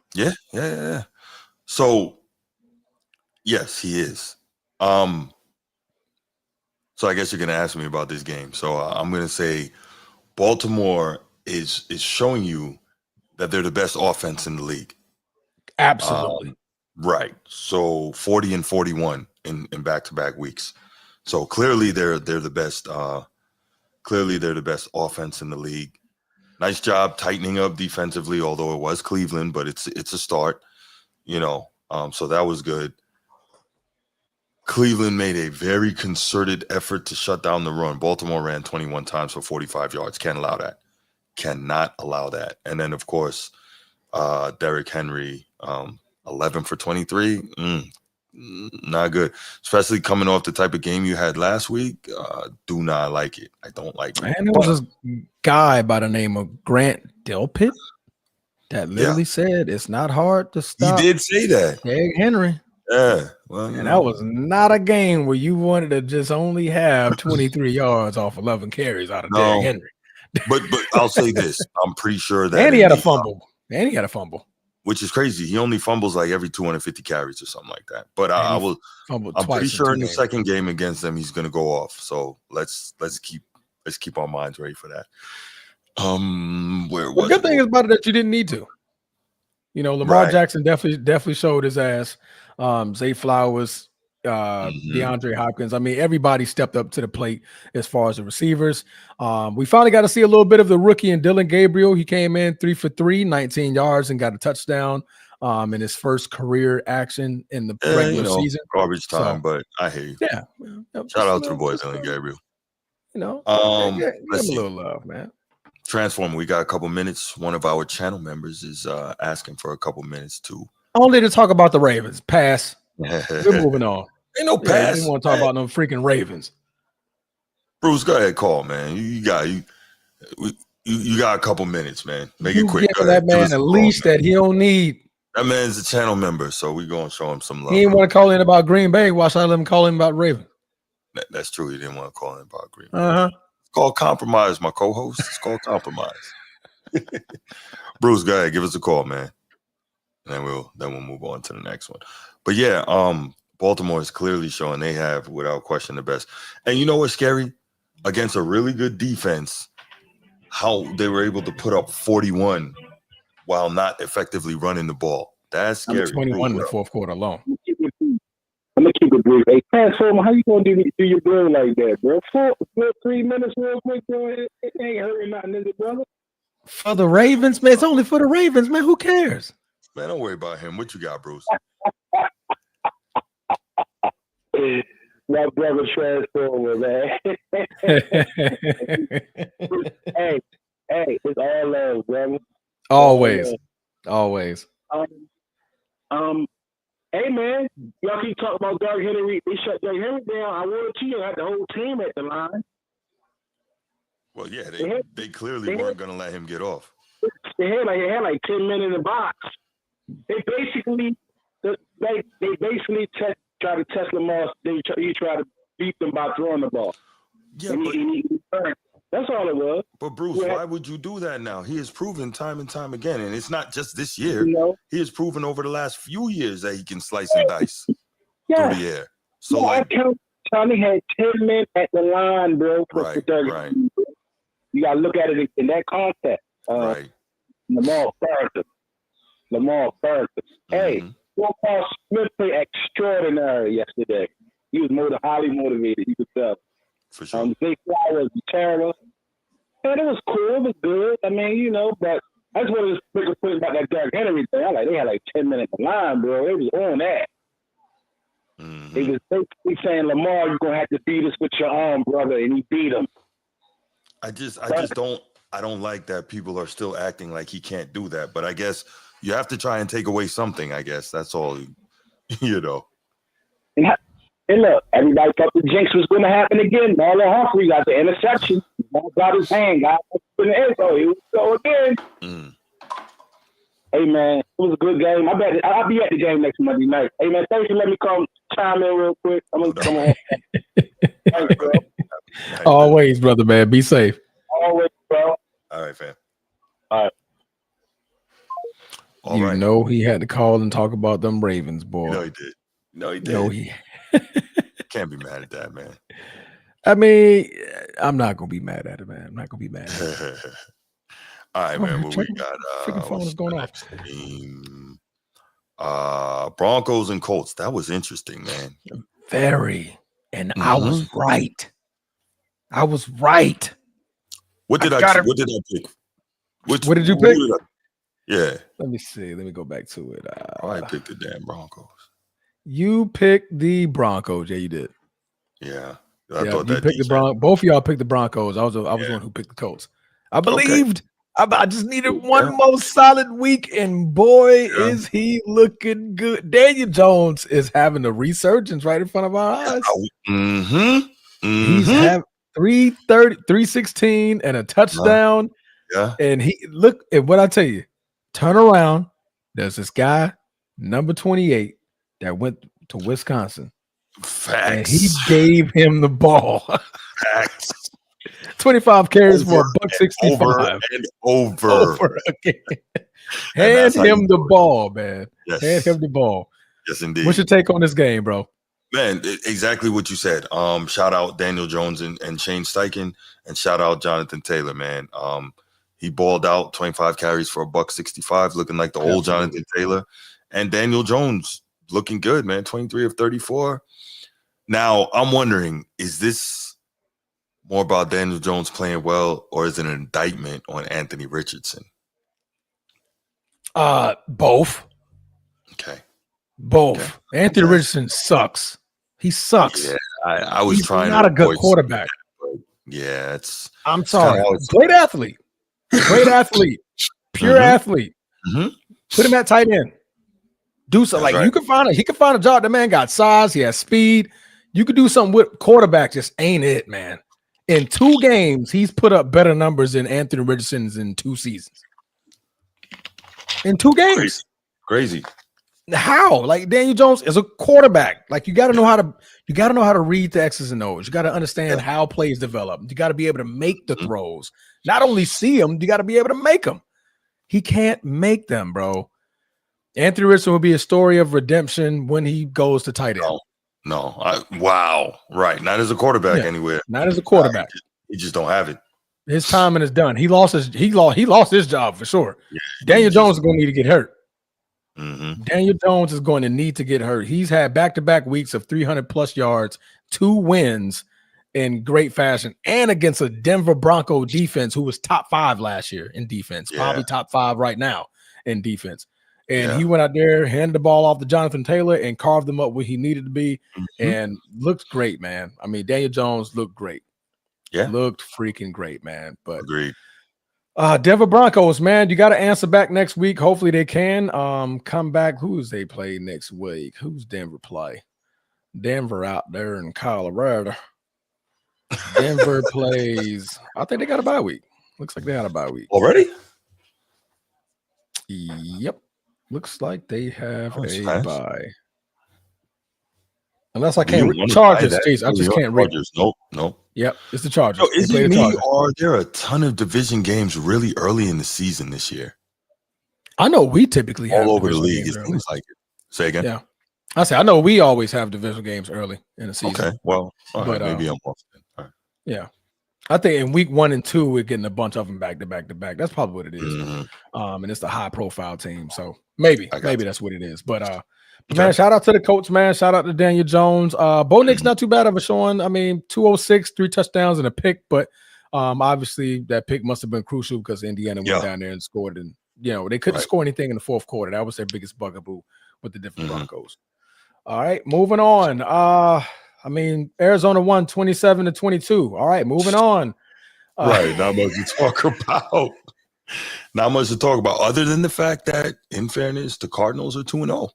So, yes, he is. So I guess you're going to ask me about this game. So I'm going to say Baltimore is showing you that they're the best offense in the league. Absolutely. Right. So 40 and 41 in back-to-back weeks. So clearly they're the best. Clearly they're the best offense in the league. Nice job tightening up defensively, although it was Cleveland, but it's a start. So that was good. Cleveland made a very concerted effort to shut down the run. Baltimore ran 21 times for 45 yards. Can't allow that. Cannot allow that. And then, of course, Derrick Henry, 11 for 23. Not good. Especially coming off the type of game you had last week. Do not like it. I don't like it. And there was this guy by the name of Grant Delpit that literally said it's not hard to stop. He did say that. Derrick Henry. Yeah. Well, and that was not a game where you wanted to just only have 23 yards off 11 carries out of Derrick Henry. But I'll say this. I'm pretty sure that. And he had a fumble. Which is crazy. He only fumbles like every 250 carries or something like that. But I'm pretty sure in the second game against them, he's going to go off. So let's keep our minds ready for that. The good thing is about it that you didn't need to. Lamar Jackson definitely showed his ass. Zay Flowers, DeAndre Hopkins. I mean, everybody stepped up to the plate as far as the receivers. We finally got to see a little bit of the rookie and Dylan Gabriel. He came in 3 for 3, 19 yards, and got a touchdown in his first career action in the regular season. Garbage time, but I hear you. Yeah. Shout out to the boy Dylan Gabriel. Give him a little love, man. Transformer, we got a couple minutes. One of our channel members is asking for a couple minutes too. Only to talk about the Ravens. Pass. We're moving on. Ain't no pass. I didn't want to talk about no freaking Ravens. Bruce, go ahead, call, man. You got a couple minutes, man. Make it quick. Give that man a leash that he don't need. That man's a channel member, so we're gonna show him some love. He didn't want to call in about Green Bay. Why should I let him call in about Ravens? That's true. He didn't want to call in about Green Bay. It's called compromise, my co-host. It's called compromise. Bruce, go ahead, give us a call, man. And then we'll move on to the next one. But yeah, Baltimore is clearly showing they have, without question, the best. And you know what's scary? Against a really good defense, how they were able to put up 41 while not effectively running the ball. That's scary. 21 in the fourth quarter alone. I'm gonna keep it brief. Hey, Transformer, how you gonna do your bro like that, bro? 3 minutes real quick, bro. It ain't hurting nothing, is it, brother? For the Ravens, man. It's only for the Ravens, man. Who cares? Man, don't worry about him. What you got, Bruce? My brother Transformer, man. hey, it's all love, brother. Always. Hey, man, y'all keep talking about Derrick Henry. They shut Derrick Henry down. I wanted to have the whole team at the line. Well, yeah, they clearly weren't going to let him get off. They had like 10 men in the box. They basically try to test Lamar. He tried to beat them by throwing the ball. Yeah, that's all it was. But Bruce, why would you do that now? He has proven time and time again, and it's not just this year. He has proven over the last few years that he can slice and dice through the air. So Tommy had 10 men at the line, bro. Right. You gotta look at it in that context. Right. Lamar Ferguson. Hey, Paul Smith played extraordinary yesterday. He was highly motivated. You could tell. For sure. Zay Flowers, Terror. And it was cool. It was good. I mean, but I just wanted to make a point about that Derrick Henry thing. They had like 10 minutes of line, bro. It was on that. It was basically saying, Lamar, you're gonna have to beat us with your arm, brother, and he beat him. I don't like that people are still acting like he can't do that. But I guess you have to try and take away something. I guess that's all. And look, everybody thought the jinx was going to happen again. Marlon Humphrey got the interception. Ball got his hand, got in the end zone. He would go again. Hey, man, it was a good game. I'll be at the game next Monday night. Hey, man, thanks for letting me come chime in real quick. I'm going to come on. Thanks, bro. Always, brother, man. Be safe. Always, bro. All right, fam. All you right. know he had to call and talk about them Ravens, boy. No, he did. No, he did. No, he Can't be mad at that, man. I mean, I'm not gonna be mad at it, man. I'm not gonna be mad at it. All right, man. What we got? Freaking phone is going off. Team? Broncos and Colts. That was interesting, man. Very. And I was right. I was right. What did I pick? What did you pick? Yeah. Let me see. Let me go back to it. I picked the damn Broncos. You picked the Broncos. Yeah, you did. Yeah. I thought you picked the Broncos. Both of y'all picked the Broncos. I was the one who picked the Colts. I believed. Okay. I just needed one more solid week, and boy, is he looking good. Daniel Jones is having a resurgence right in front of our eyes. He's having 330, 316 and a touchdown. Yeah. And he look at what I tell you. Turn around. There's this guy, number 28, that went to Wisconsin. Facts. And he gave him the ball. Facts. 25 carries for $165. Over again. Hand him the ball, man. Yes. Hand him the ball. Yes, indeed. What's your take on this game, bro? Man, exactly what you said. Shout out Daniel Jones and Shane Steichen, and shout out Jonathan Taylor, man. He balled out 25 carries for $165, looking like the old Jonathan Taylor. And Daniel Jones looking good, man. 23 of 34. Now, I'm wondering, is this more about Daniel Jones playing well, or is it an indictment on Anthony Richardson? Both. Okay. Both. Okay. Anthony Richardson sucks. He sucks. Yeah, I was trying not to a good quarterback. Yeah, it's. I'm sorry. Great athlete. Great athlete. Pure athlete. Put him at tight end. Do something. Like you can find he can find a job. The man got size. He has speed. You could do something with quarterback. Just ain't it, man. In 2 games, he's put up better numbers than Anthony Richardson's in 2 seasons. In 2 games. Crazy. How? Like Daniel Jones is a quarterback. Like you got to know how to read the X's and O's. You got to understand how plays develop. You got to be able to make the throws. Not only see them, you got to be able to make them. He can't make them, bro. Anthony Richardson will be a story of redemption when he goes to tight end. No. Wow. Right. Not as a quarterback anywhere. Not as a quarterback. He just don't have it. His timing is done. He lost his job for sure. Yeah, Daniel Jones is going to need to get hurt. Daniel Jones is going to need to get hurt. He's had back-to-back weeks of 300-plus yards, 2 wins in great fashion, and against a Denver Bronco defense who was top 5 last year in defense, probably top 5 right now in defense. And he went out there, handed the ball off to Jonathan Taylor, and carved him up where he needed to be, and looked great, man. I mean, Daniel Jones looked great. Yeah. Looked freaking great, man. But agreed. Denver Broncos, man, you got to answer back next week. Hopefully they can come back. Who's they play next week? Who's Denver play? Denver out there in Colorado. Denver plays. I think they got a bye week. Looks like they had a bye week already. Yep, looks like they have a bye. Unless I can't read Chargers, Chase. I just can't read. Nope. Yep, it's the Chargers. Yo, is it me, or are there a ton of division games really early in the season this year? I know we typically have all over the league. It seems like it. Say again. Yeah, I say I know we always have division games early in the season. Okay, well, but maybe I'm off. Right. Yeah, I think in week 1 and 2 we're getting a bunch of them back to back to back. That's probably what it is. And it's the high profile team, so maybe that's what it is. But man, shout out to the Colts, man. Shout out to Daniel Jones. Bo Nick's not too bad of a showing. I mean, 206, 3 touchdowns and a pick, but obviously that pick must have been crucial because Indiana went down there and scored, and they couldn't score anything in the 4th quarter. That was their biggest bugaboo with the different Broncos. All right, moving on. I mean, Arizona won 27-22. All right, moving on. Right, not much to talk about. Not much to talk about, other than the fact that, in fairness, the Cardinals are 2-0.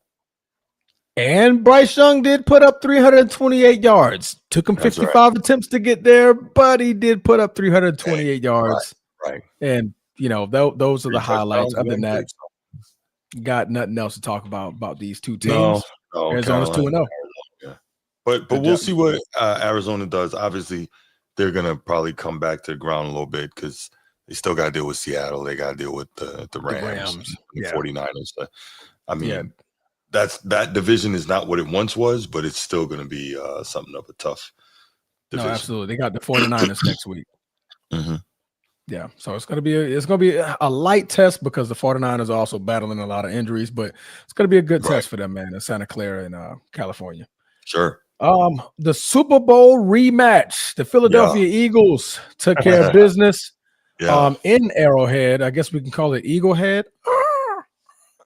And Bryce Young did put up 328 yards. Took him 55 attempts to get there, but he did put up 328 yards. Right. And, those are the highlights. Other than that, got nothing else to talk about these two teams. No, Arizona's 2-0. Yeah. But we'll see what Arizona does. Obviously, they're going to probably come back to the ground a little bit because They still got to deal with Seattle. They got to deal with the Rams. And the 49ers. I mean, that division is not what it once was, but it's still going to be something of a tough division. No, absolutely. They got the 49ers next week. Mm-hmm. Yeah, so it's gonna be a light test because the 49ers are also battling a lot of injuries, but it's gonna be a good test for them, man, in Santa Clara in California. Sure. The Super Bowl rematch. The Philadelphia Eagles took care of business in Arrowhead. I guess we can call it Eagle Head.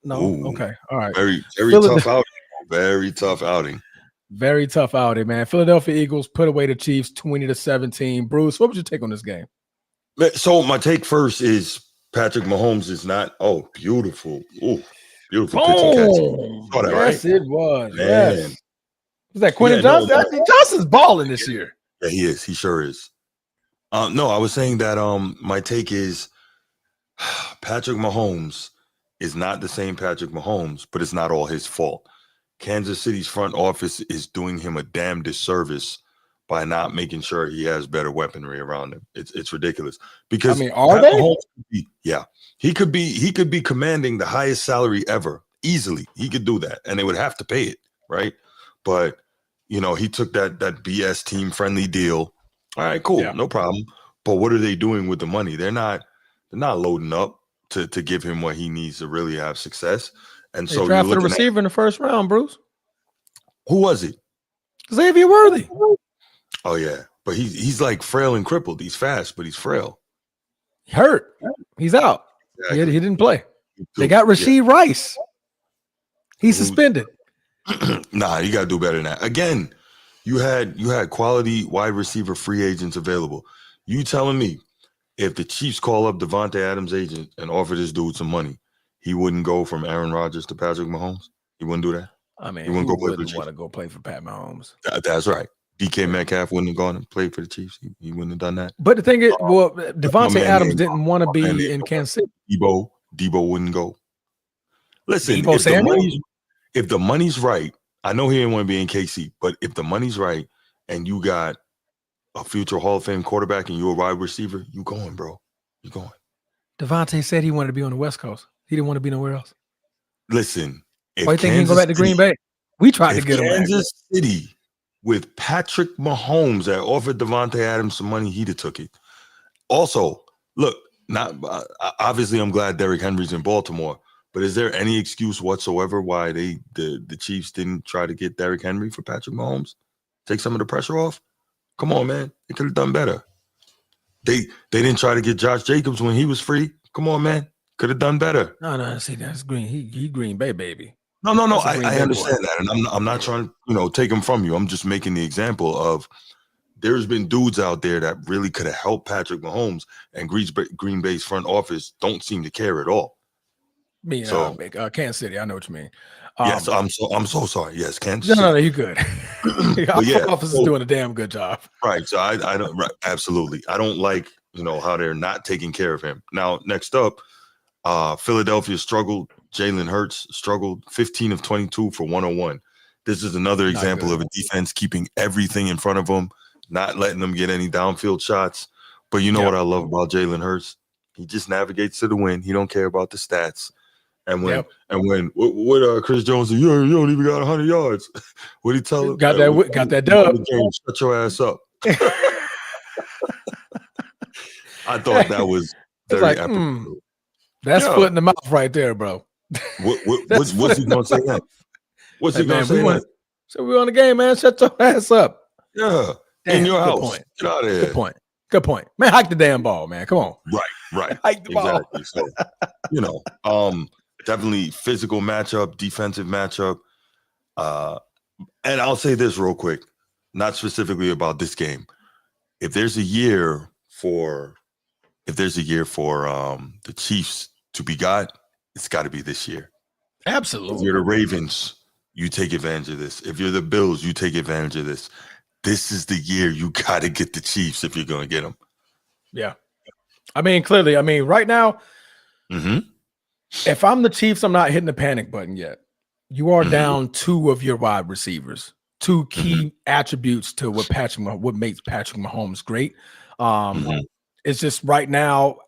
No, ooh, okay, all right. Very tough outing. Very tough outing. Very tough outing, man. Philadelphia Eagles put away the Chiefs 20-17. Bruce, what would you take on this game? So my take first is Patrick Mahomes is not. Oh, beautiful! Oh, beautiful pitch and catch. Saw that, yes, right? It was. Man. Yes. Was that Quentin Johnson? No, Johnson's balling this year. Yeah, he is. He sure is. No, I was saying that my take is Patrick Mahomes is not the same Patrick Mahomes, but it's not all his fault. Kansas City's front office is doing him a damn disservice by not making sure he has better weaponry around him. It's ridiculous. Because are they? He could be commanding the highest salary ever easily. He could do that, and they would have to pay it, right? But he took that BS team friendly deal. All right, cool, no problem. But what are they doing with the money? They're not loading up to give him what he needs to really have success. And so they drafted a receiver in the first round, Bruce. Who was it? Xavier Worthy. Oh yeah, but he's like frail and crippled. He's fast, but he's frail. Hurt. He's out. Exactly. He didn't play. They got Rashee Rice. He's suspended. Nah, you got to do better than that. Again, you had quality wide receiver free agents available. You telling me if the Chiefs call up Devontae Adams' agent and offer this dude some money, he wouldn't go from Aaron Rodgers to Patrick Mahomes? He wouldn't do that? I mean, he wouldn't want to go play for Pat Mahomes. That's right. DK Metcalf wouldn't have gone and played for the Chiefs. He wouldn't have done that. But the thing is, Devontae Adams didn't want to be in Kansas City. Debo wouldn't go. Listen, if the money's right, I know he didn't want to be in KC, but if the money's right and you got a future Hall of Fame quarterback and you're a wide receiver, you going, bro. You going. Devontae said he wanted to be on the West Coast. He didn't want to be nowhere else. Listen, why do you think he can go back to Green Bay? We tried to get him back. Kansas City with Patrick Mahomes that offered Devontae Adams some money, he'd have took it. Also, look, obviously I'm glad Derrick Henry's in Baltimore, but is there any excuse whatsoever why the Chiefs didn't try to get Derrick Henry for Patrick Mahomes? Take some of the pressure off? Come on, man. They could have done better. They didn't try to get Josh Jacobs when he was free. Come on, man. Could have done better. No. See, that's Green. He Green Bay, baby. No. I understand that, and I'm not trying to take him from you. I'm just making the example of there's been dudes out there that really could have helped Patrick Mahomes, and Green Bay's front office don't seem to care at all. Kansas City. I know what you mean. Yes, I'm so sorry. Yes, Kansas. No, you're good. Our front office is doing a damn good job. Right. So I don't. Right, absolutely. I don't like how they're not taking care of him. Now, next up, Philadelphia struggled. Jalen Hurts struggled. 15 of 22 for 101. This is another example of a defense keeping everything in front of them, not letting them get any downfield shots. But you know what I love about Jalen Hurts? He just navigates to the win. He don't care about the stats. And when Chris Jones said, you don't even got 100 yards. What did he tell him? Got that dub. Shut your ass up. I thought that was very epic. That's foot in the mouth right there, bro. What's he gonna say next? What's he gonna say next? So we on the game, man. Shut your ass up. Yeah. In your house. Point. Get out of here. Good point. Man, hike the damn ball, man. Come on. Right. Hike the ball. So, definitely physical matchup, defensive matchup. And I'll say this real quick, not specifically about this game. If there's a year for the Chiefs to be got, it's got to be this year. Absolutely. If you're the Ravens, you take advantage of this. If you're the Bills, you take advantage of this. This is the year you got to get the Chiefs if you're going to get them. Yeah. Clearly, right now, if I'm the Chiefs, I'm not hitting the panic button yet. You are down two of your wide receivers, two key attributes to what makes Patrick Mahomes great. It's just right now,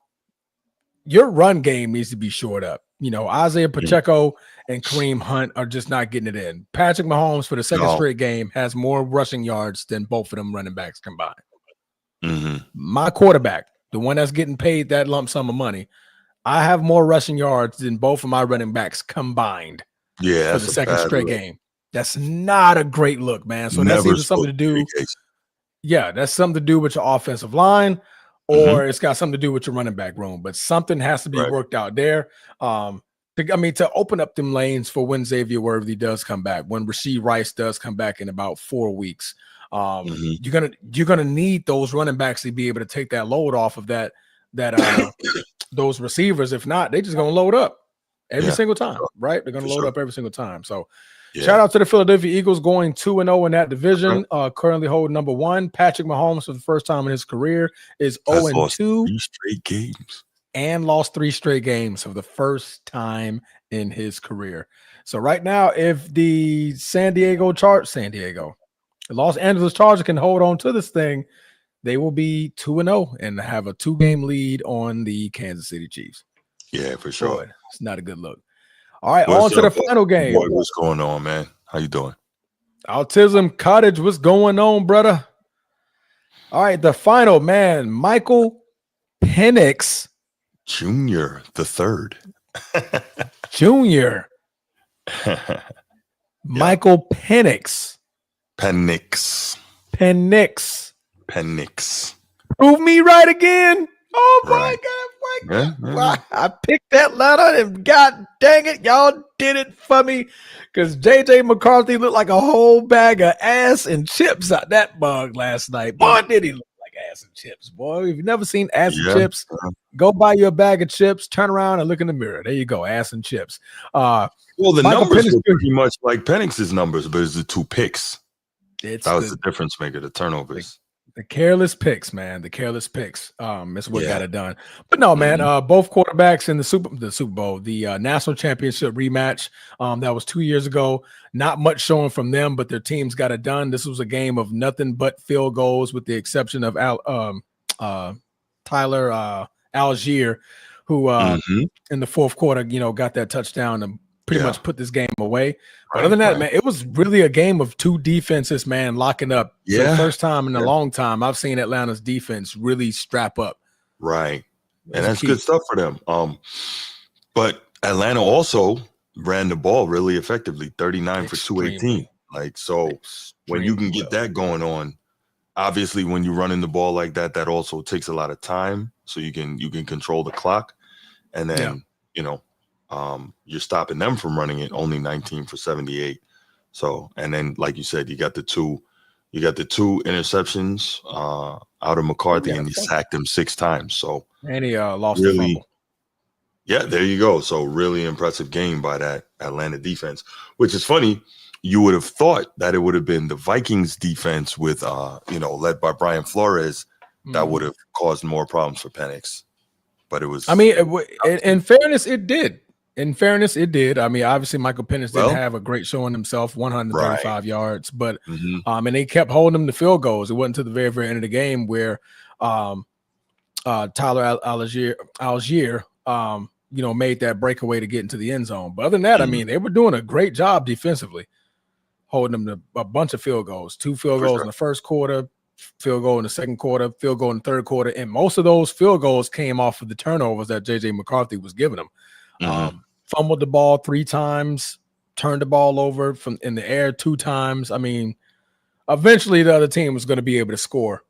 your run game needs to be shored up. Isaiah Pacheco and Kareem Hunt are just not getting it in. Patrick Mahomes for the second straight game has more rushing yards than both of them running backs combined. My quarterback, the one that's getting paid that lump sum of money, I have more rushing yards than both of my running backs combined for the second straight game. That's not a great look, man. So that's either something to do. Yeah, that's something to do with your offensive line, or it's got something to do with your running back room. But something has to be worked out there. To open up them lanes for when Xavier Worthy does come back, when Rashee Rice does come back in about 4 weeks. You're gonna need those running backs to be able to take that load off of that those receivers. If not, they just gonna load up every single time, right? They're gonna load up every single time. So shout out to the Philadelphia Eagles going 2-0 in that division, currently holding number 1. Patrick Mahomes, for the first time in his career, is 0-2 3 straight games and lost 3 straight games for the first time in his career. So right now, if the Los Angeles Chargers can hold on to this thing, they will be 2-0 and have a 2-game lead on the Kansas City Chiefs. Yeah, for sure. Boy, it's not a good look. All right, on to the final game. Boy, what's going on, man? How you doing? Autism Cottage, what's going on, brother? All right, the final, man. Michael Penix Jr. the third. Junior. Michael Penix. Penix. Prove me right again. Oh my God. I picked Atlanta, and God dang it, y'all did it for me. Because JJ McCarthy looked like a whole bag of ass and chips out that mug last night. Boy, did he look like ass and chips, boy. If you've never seen ass and chips, go buy you a bag of chips, turn around and look in the mirror. There you go, ass and chips. Well, the numbers were pretty much like Penix's numbers, but it's the 2 picks. That was the difference maker, the turnovers. The careless picks, man. The careless picks. Is what got it done. But no, man. Both quarterbacks in the Super Bowl, the national championship rematch. That was 2 years ago. Not much showing from them, but their teams got it done. This was a game of nothing but field goals, with the exception of Tyler Algier, who in the fourth quarter, got that touchdown and pretty much put this game away. But other than that, man, it was really a game of 2 defenses, man, locking up. For the first time in a long time, I've seen Atlanta's defense really strap up. Right. And that's good stuff for them. But Atlanta also ran the ball really effectively, 39 for 218. When you can get that going on, obviously when you're running the ball like that, that also takes a lot of time. So you can control the clock. And then, you're stopping them from running it, only 19 for 78. So, and then, like you said, you got the two interceptions out of McCarthy, and he sacked him 6 times. So, and he lost the fumble. Yeah, there you go. So, really impressive game by that Atlanta defense, which is funny. You would have thought that it would have been the Vikings defense with, led by Brian Flores, that would have caused more problems for Penix. But it was. I mean, in fairness, it did. I mean, obviously, Michael Penix didn't have a great showing himself, 135 yards, but and they kept holding him to field goals. It wasn't to the very, very end of the game where Tyler Algier made that breakaway to get into the end zone. But other than that, I mean, they were doing a great job defensively, holding them to a bunch of field goals. 2 field goals in the first quarter, field goal in the second quarter, field goal in the third quarter, and most of those field goals came off of the turnovers that JJ McCarthy was giving them. Fumbled the ball 3 times, turned the ball over from in the air 2 times. I mean, eventually the other team was going to be able to score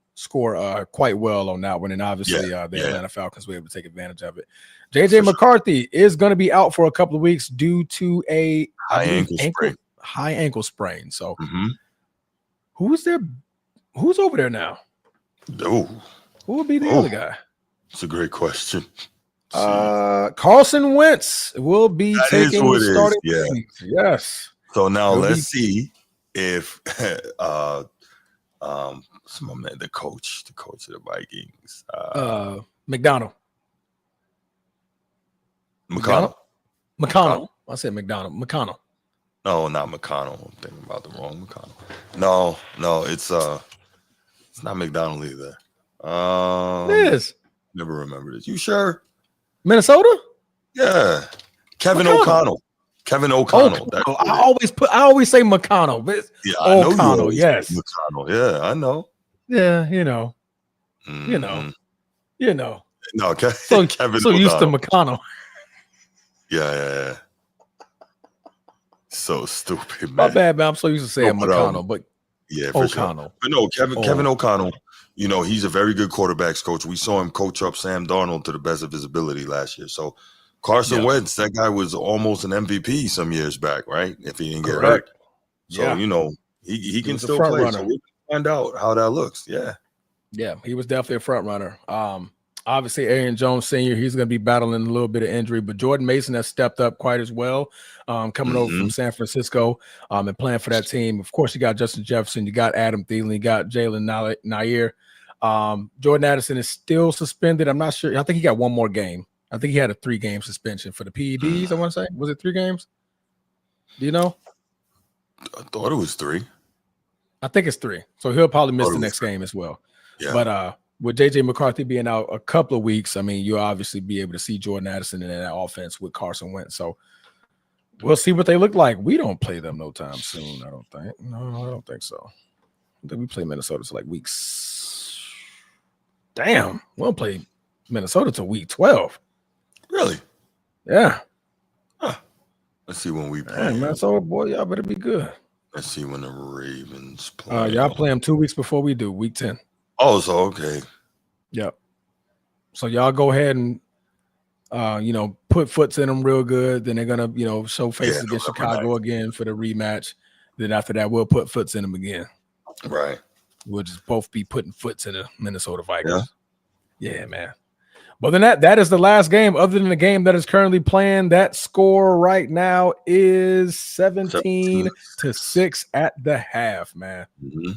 quite well on that one, and obviously the Atlanta Falcons were able to take advantage of it. JJ McCarthy is going to be out for a couple of weeks due to a high ankle sprain. So, who's over there now? Oh, who would be the other guy? It's a great question. Carson Wentz will be taking the starting games. Yes. So now let's see if the coach of the Vikings, McConnell. I said McDonald. McConnell. No, not McConnell. I'm thinking about the wrong McConnell. No, it's not McDonald either. It is. Never remembered it. You sure? Minnesota? Yeah. Kevin McConnell. O'Connell. Kevin O'Connell. Oh, I always say McConnell. But yeah, I know you O'Connell, always yes. say McConnell. Yeah, I know. Yeah, you know. Mm-hmm. No, So Kevin so O'Connell. used to McConnell. Yeah. So stupid, My man. bad, man. I'm so used to saying McConnell, but yeah, for O'Connell. Sure. But no, Kevin O'Connell, he's a very good quarterbacks coach. We saw him coach up Sam Darnold to the best of his ability last year. So Carson Wentz, that guy was almost an MVP some years back, right? If he didn't get hurt. So, he can still play. Runner. So we'll find out how that looks. Yeah. Yeah, he was definitely a front runner. Obviously, Aaron Jones Sr., he's going to be battling a little bit of injury, but Jordan Mason has stepped up quite as well, coming over from San Francisco and playing for that team. Of course, you got Justin Jefferson, you got Adam Thielen, you got Jalen Nair. Jordan Addison is still suspended. I'm not sure. I think he got one more game. I think he had a 3-game suspension for the PEDs, I want to say. Was it 3 games? Do you know? I thought it was 3. I think it's 3. So he'll probably miss the next game as well. Yeah. But with JJ McCarthy being out a couple of weeks, I mean, you'll obviously be able to see Jordan Addison in that offense with Carson Wentz. So we'll see what they look like. We don't play them no time soon, I don't think. No, I don't think so. I think we play Minnesota to like weeks. Damn, we don't play Minnesota till week 12. Really? Yeah. Huh. Let's see when we play. Minnesota, boy, y'all better be good. Let's see when the Ravens play. Y'all play them 2 weeks before we do, week 10. Oh, so okay. Yep. So y'all go ahead and put foots in them real good. Then they're gonna, show faces against Chicago again for the rematch. Then after that, we'll put foots in them again. Right. We'll just both be putting foots in the Minnesota Vikings. Yeah, man. But then that is the last game. Other than the game that is currently playing, that score right now is 17-6 at the half, man. Mm-hmm.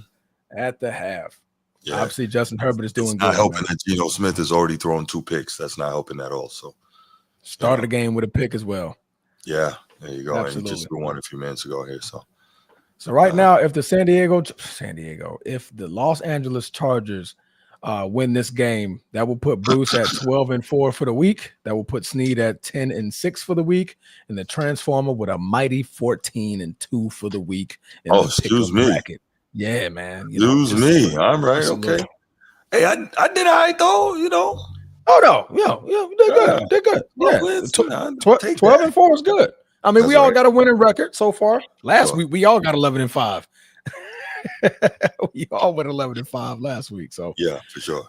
At the half. Yeah. Obviously, Justin Herbert is doing good. Not helping man. that Geno Smith has already thrown 2 picks. That's not helping at all. So started the game with a pick as well. Yeah, there you go. Absolutely. And he just threw one a few minutes ago here. So right now, if if the Los Angeles Chargers win this game, that will put Bruce at 12-4 for the week. That will put Snead at 10-6 for the week, and the Transformer with a mighty 14-2 for the week. Excuse me. Bracket. Yeah, man. Excuse me. I'm right. Okay. Hey, I did all right though. Oh no, they're good. Yeah, 12-4 is good. I mean, we all got a winning record so far. Last week, we all got 11-5. We all went 11-5 last week. So yeah, for sure.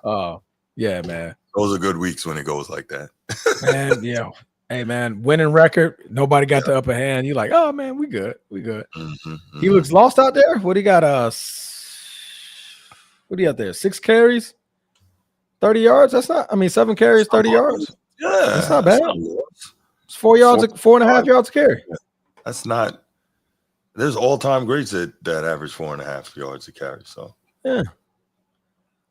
Yeah, man. Those are good weeks when it goes like that. Man, yeah. Hey, man, winning record. Nobody got the upper hand. You're like, oh man, we good. Mm-hmm. He looks lost out there. What do you got? What do you got there? 6 carries, 30 yards. That's not. I mean, 7 carries, 30 yards. Yeah, that's not bad. It's 4 yards, 4.5 yards a carry. That's not. There's all-time greats that average 4.5 yards a carry. So yeah,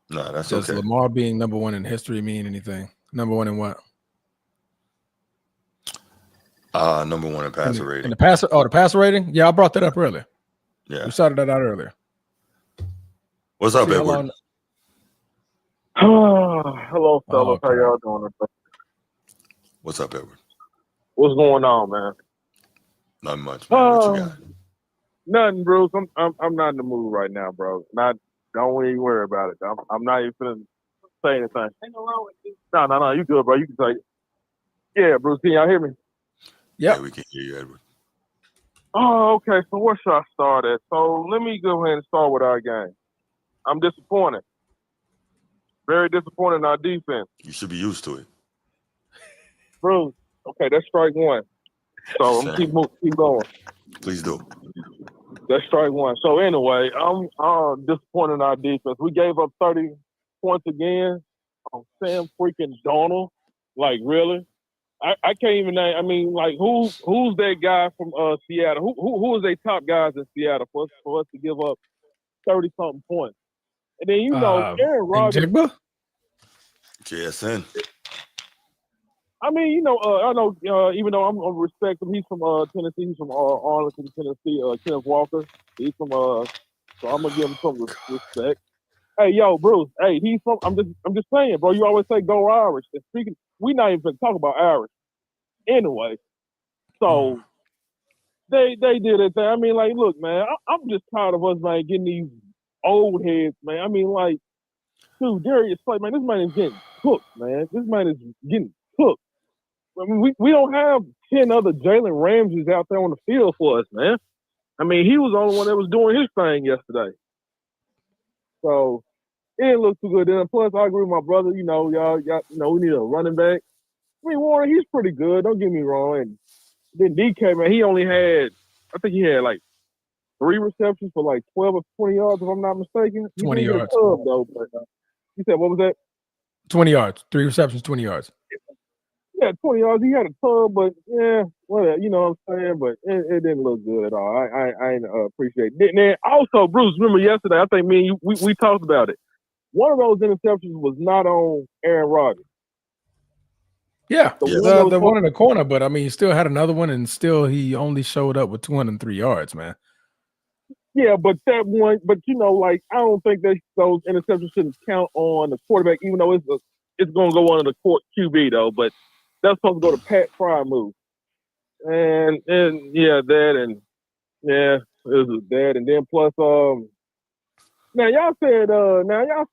no, that's Does okay. Lamar being number 1 in history mean anything? Number 1 in what? Number 1 in passer rating. The passer rating? Yeah, I brought that up earlier. Yeah, we started that out earlier. What's up, Edward? Hello, fellas. How y'all doing? What's up, Edward? What's going on, man? Not much, man. What you got? Nothing, Bruce. I'm not in the mood right now, bro. Don't even worry about it. I'm not even finna say anything. Ain't no wrong with you. No. You good, bro? You can say it. Yeah, Bruce. Can y'all hear me? Yep. Yeah, we can hear you, Edward. Oh, okay. So where should I start at? So let me go ahead and start with our game. I'm disappointed. Very disappointed in our defense. You should be used to it. Bruce, okay, that's strike 1. So I'm keep going. Please do. That's strike 1. So anyway, I'm disappointed in our defense. We gave up 30 points again on Sam freaking Darnold. Like, really? I can't even name. I mean, like, who's that guy from Seattle? Who is their top guys in Seattle for us to give up 30-something points? And then Aaron Rodgers. JSN. I mean, I know. Even though I'm gonna respect him, he's from Tennessee. He's from Arlington, Tennessee. Kenneth Walker. He's from. So I'm gonna give him some respect. Hey, yo, Bruce. Hey, he's from. I'm just saying, bro. You always say go Irish. And we not even talk about Irish anyway. So they did it. I mean, like, look, man, I'm just tired of us, man, getting these old heads, man. I mean, like, dude, Darius Slay, man, this man is getting cooked, man. This man is getting cooked. I mean, we don't have 10 other Jalen Ramseys out there on the field for us, man. I mean, he was the only one that was doing his thing yesterday. So it didn't look too good. Then plus, I agree with my brother. You know, y'all, we need a running back. I mean, Warren, he's pretty good. Don't get me wrong. And then DK, man, he only had, I think he had like 3 receptions for like 12 or 20 yards, if I'm not mistaken. 20 yards. Though, but, you said, what was that? 20 yards. 3 receptions, 20 yards. Yeah, 20 yards. He had a tub, but yeah, whatever. You know what I'm saying? But it didn't look good at all. I appreciate it. And also, Bruce, remember yesterday, I think me and you, we talked about it. One of those interceptions was not on Aaron Rodgers. Yeah, the one in the corner, but I mean, he still had another one, and still he only showed up with 203 yards, man. Yeah, but that one, but you know, like I don't think that those interceptions shouldn't count on the quarterback, even though it's going to go under the court QB though. But that's supposed to go to Pat Fry move, and yeah, that and yeah, it was that, and then plus now y'all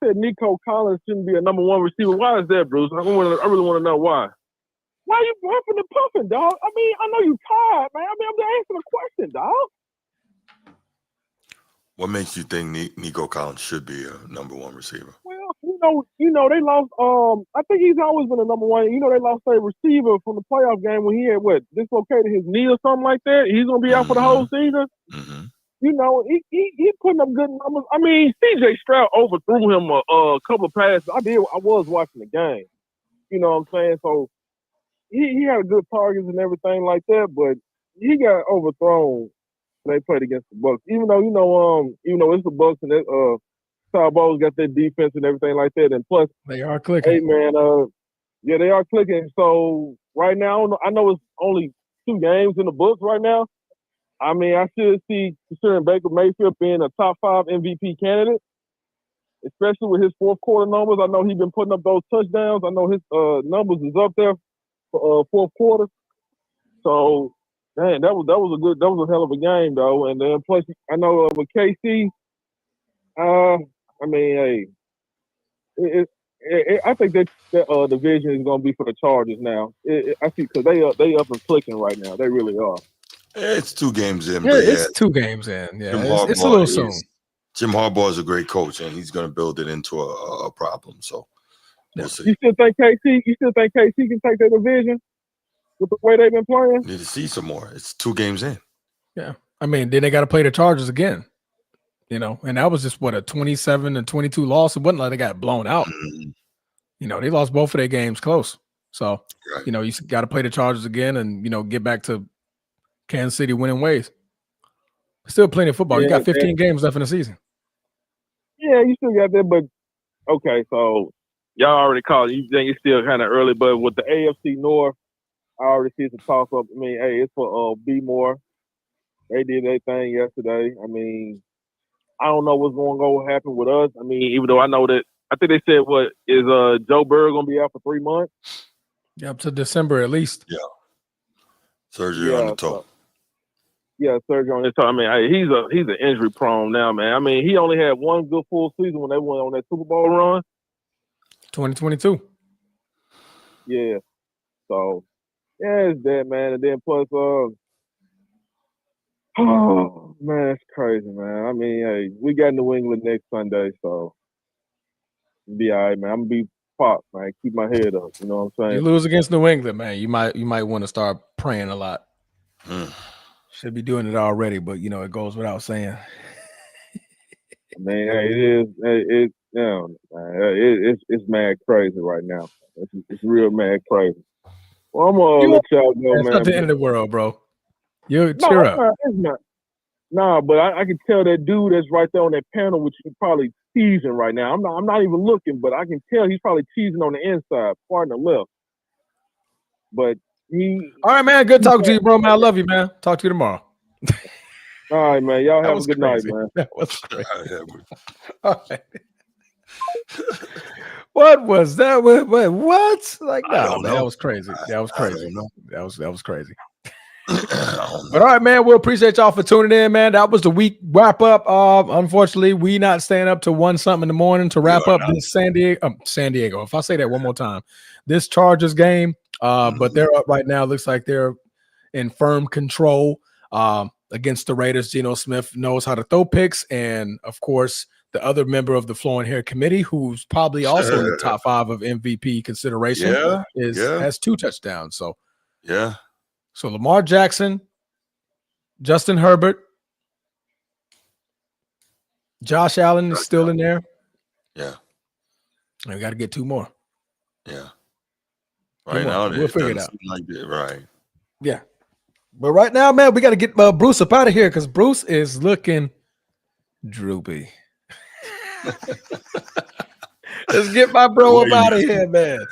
said Nico Collins shouldn't be a number 1 receiver. Why is that, Bruce? I really want to know why. Why are you puffing and puffing, dog? I mean, I know you tired, man. I mean, I'm just asking a question, dog. What makes you think Nico Collins should be a number 1 receiver? Well, you know, they lost. I think he's always been a number 1. You know, they lost a receiver from the playoff game when he had dislocated his knee or something like that. He's gonna be out for the whole season. Mm-hmm. You know, he putting up good numbers. I mean, C.J. Stroud overthrew him a couple of passes. I was watching the game. You know what I'm saying? So he had good targets and everything like that, but he got overthrown. They played against the Bucs, even though it's the Bucs and that Todd Bowles got their defense and everything like that, and plus they are clicking. Hey man, yeah, they are clicking. So right now, I know it's only 2 games in the books right now. I mean, I should see considering Baker Mayfield being a top 5 MVP candidate, especially with his fourth quarter numbers. I know he's been putting up those touchdowns. I know his numbers is up there for fourth quarter. So. Man, that was a hell of a game though, and then plus I know with KC, I mean, hey, I think that division is going to be for the Chargers now. I see because they up and clicking right now. They really are. It's 2 games in. Yeah, it's 2 games in. Yeah, it's a little soon. Jim Harbaugh is a great coach, and he's going to build it into a problem. So we'll see. You still think KC can take that division? With the way they've been playing? Need to see some more. It's 2 games in. Yeah. I mean, then they got to play the Chargers again. You know, and that was just a 27-22 loss. It wasn't like they got blown out. Mm-hmm. You know, they lost both of their games close. So, right. You know, you got to play the Chargers again and, you know, get back to Kansas City winning ways. Still plenty of football. You got 15 games left in the season. Yeah, you still got that, but okay, so y'all already called it. You think it's still kind of early, but with the AFC North, I already see it's a toss-up. I mean, hey, it's for B. Moore. They did their thing yesterday. I mean, I don't know what's going to go happen with us. I mean, even though I know that I think they said Joe Burrow going to be out for 3 months? Yeah, up to December at least. Yeah. Surgery on the toe. Surgery on his toe. I mean, hey, he's an injury prone now, man. I mean, he only had 1 good full season when they went on that Super Bowl run. 2022. Yeah. So. Yeah, it's that, man. And then plus, oh, man, it's crazy, man. I mean, hey, we got New England next Sunday, so it'll be all right, man. I'm going to be popped, man. Keep my head up, you know what I'm saying? You lose against New England, man. You might want to start praying a lot. Should be doing it already, but, you know, it goes without saying. I mean, hey, it's mad crazy right now. It's real mad crazy. Well, I'm gonna let y'all go, man. It's not the end of the world, bro. Cheer up. It's not. Nah, but I can tell that dude that's right there on that panel, which he's probably teasing right now. I'm not even looking, but I can tell he's probably teasing on the inside, part on the left. But all right, man. Good talking to you, bro, man. I love you, man. Talk to you tomorrow. All right, man. Y'all have a good night, man. That was crazy. All right. What was that? What? Like, I nah, don't man, know. that was crazy. That was I crazy. don't know. That was crazy. I don't But know. all right, man, we appreciate y'all for tuning in, man. That was the week wrap up. Unfortunately, we not staying up to 1 something in the morning to wrap up this San Diego. If I say that one more time, this Chargers game. But they're up right now. Looks like they're in firm control against the Raiders. Geno Smith knows how to throw picks, and of course, the other member of the Flowing Hair Committee, who's probably also in the top 5 of MVP consideration, has 2 touchdowns. So Lamar Jackson, Justin Herbert, Josh Allen is still in there. Yeah. And we got to get 2 more. Yeah. Right now, we'll figure it out. Like that, right. Yeah. But right now, man, we got to get Bruce up out of here because Bruce is looking droopy. Let's get my bro up out of here, man.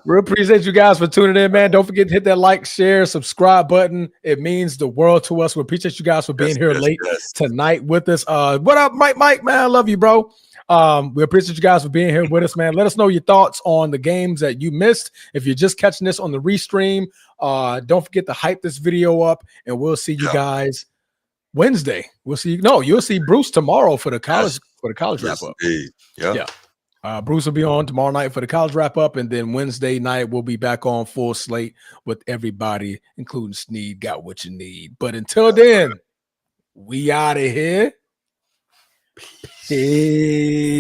We appreciate you guys for tuning in, man. Don't forget to hit that like, share, subscribe button. It means the world to us. We appreciate you guys for being here late tonight with us. What up, Mike, man? I love you, bro. We appreciate you guys for being here with us, man. Let us know your thoughts on the games that you missed. If you're just catching this on the restream, don't forget to hype this video up, and we'll see you guys Wednesday. We'll see you. No, you'll see Bruce tomorrow for the college wrap up. Yeah. Bruce will be on tomorrow night for the college wrap up, and then Wednesday night we'll be back on full slate with everybody, including Sneed. Got what you need. But until then, we out of here. Peace.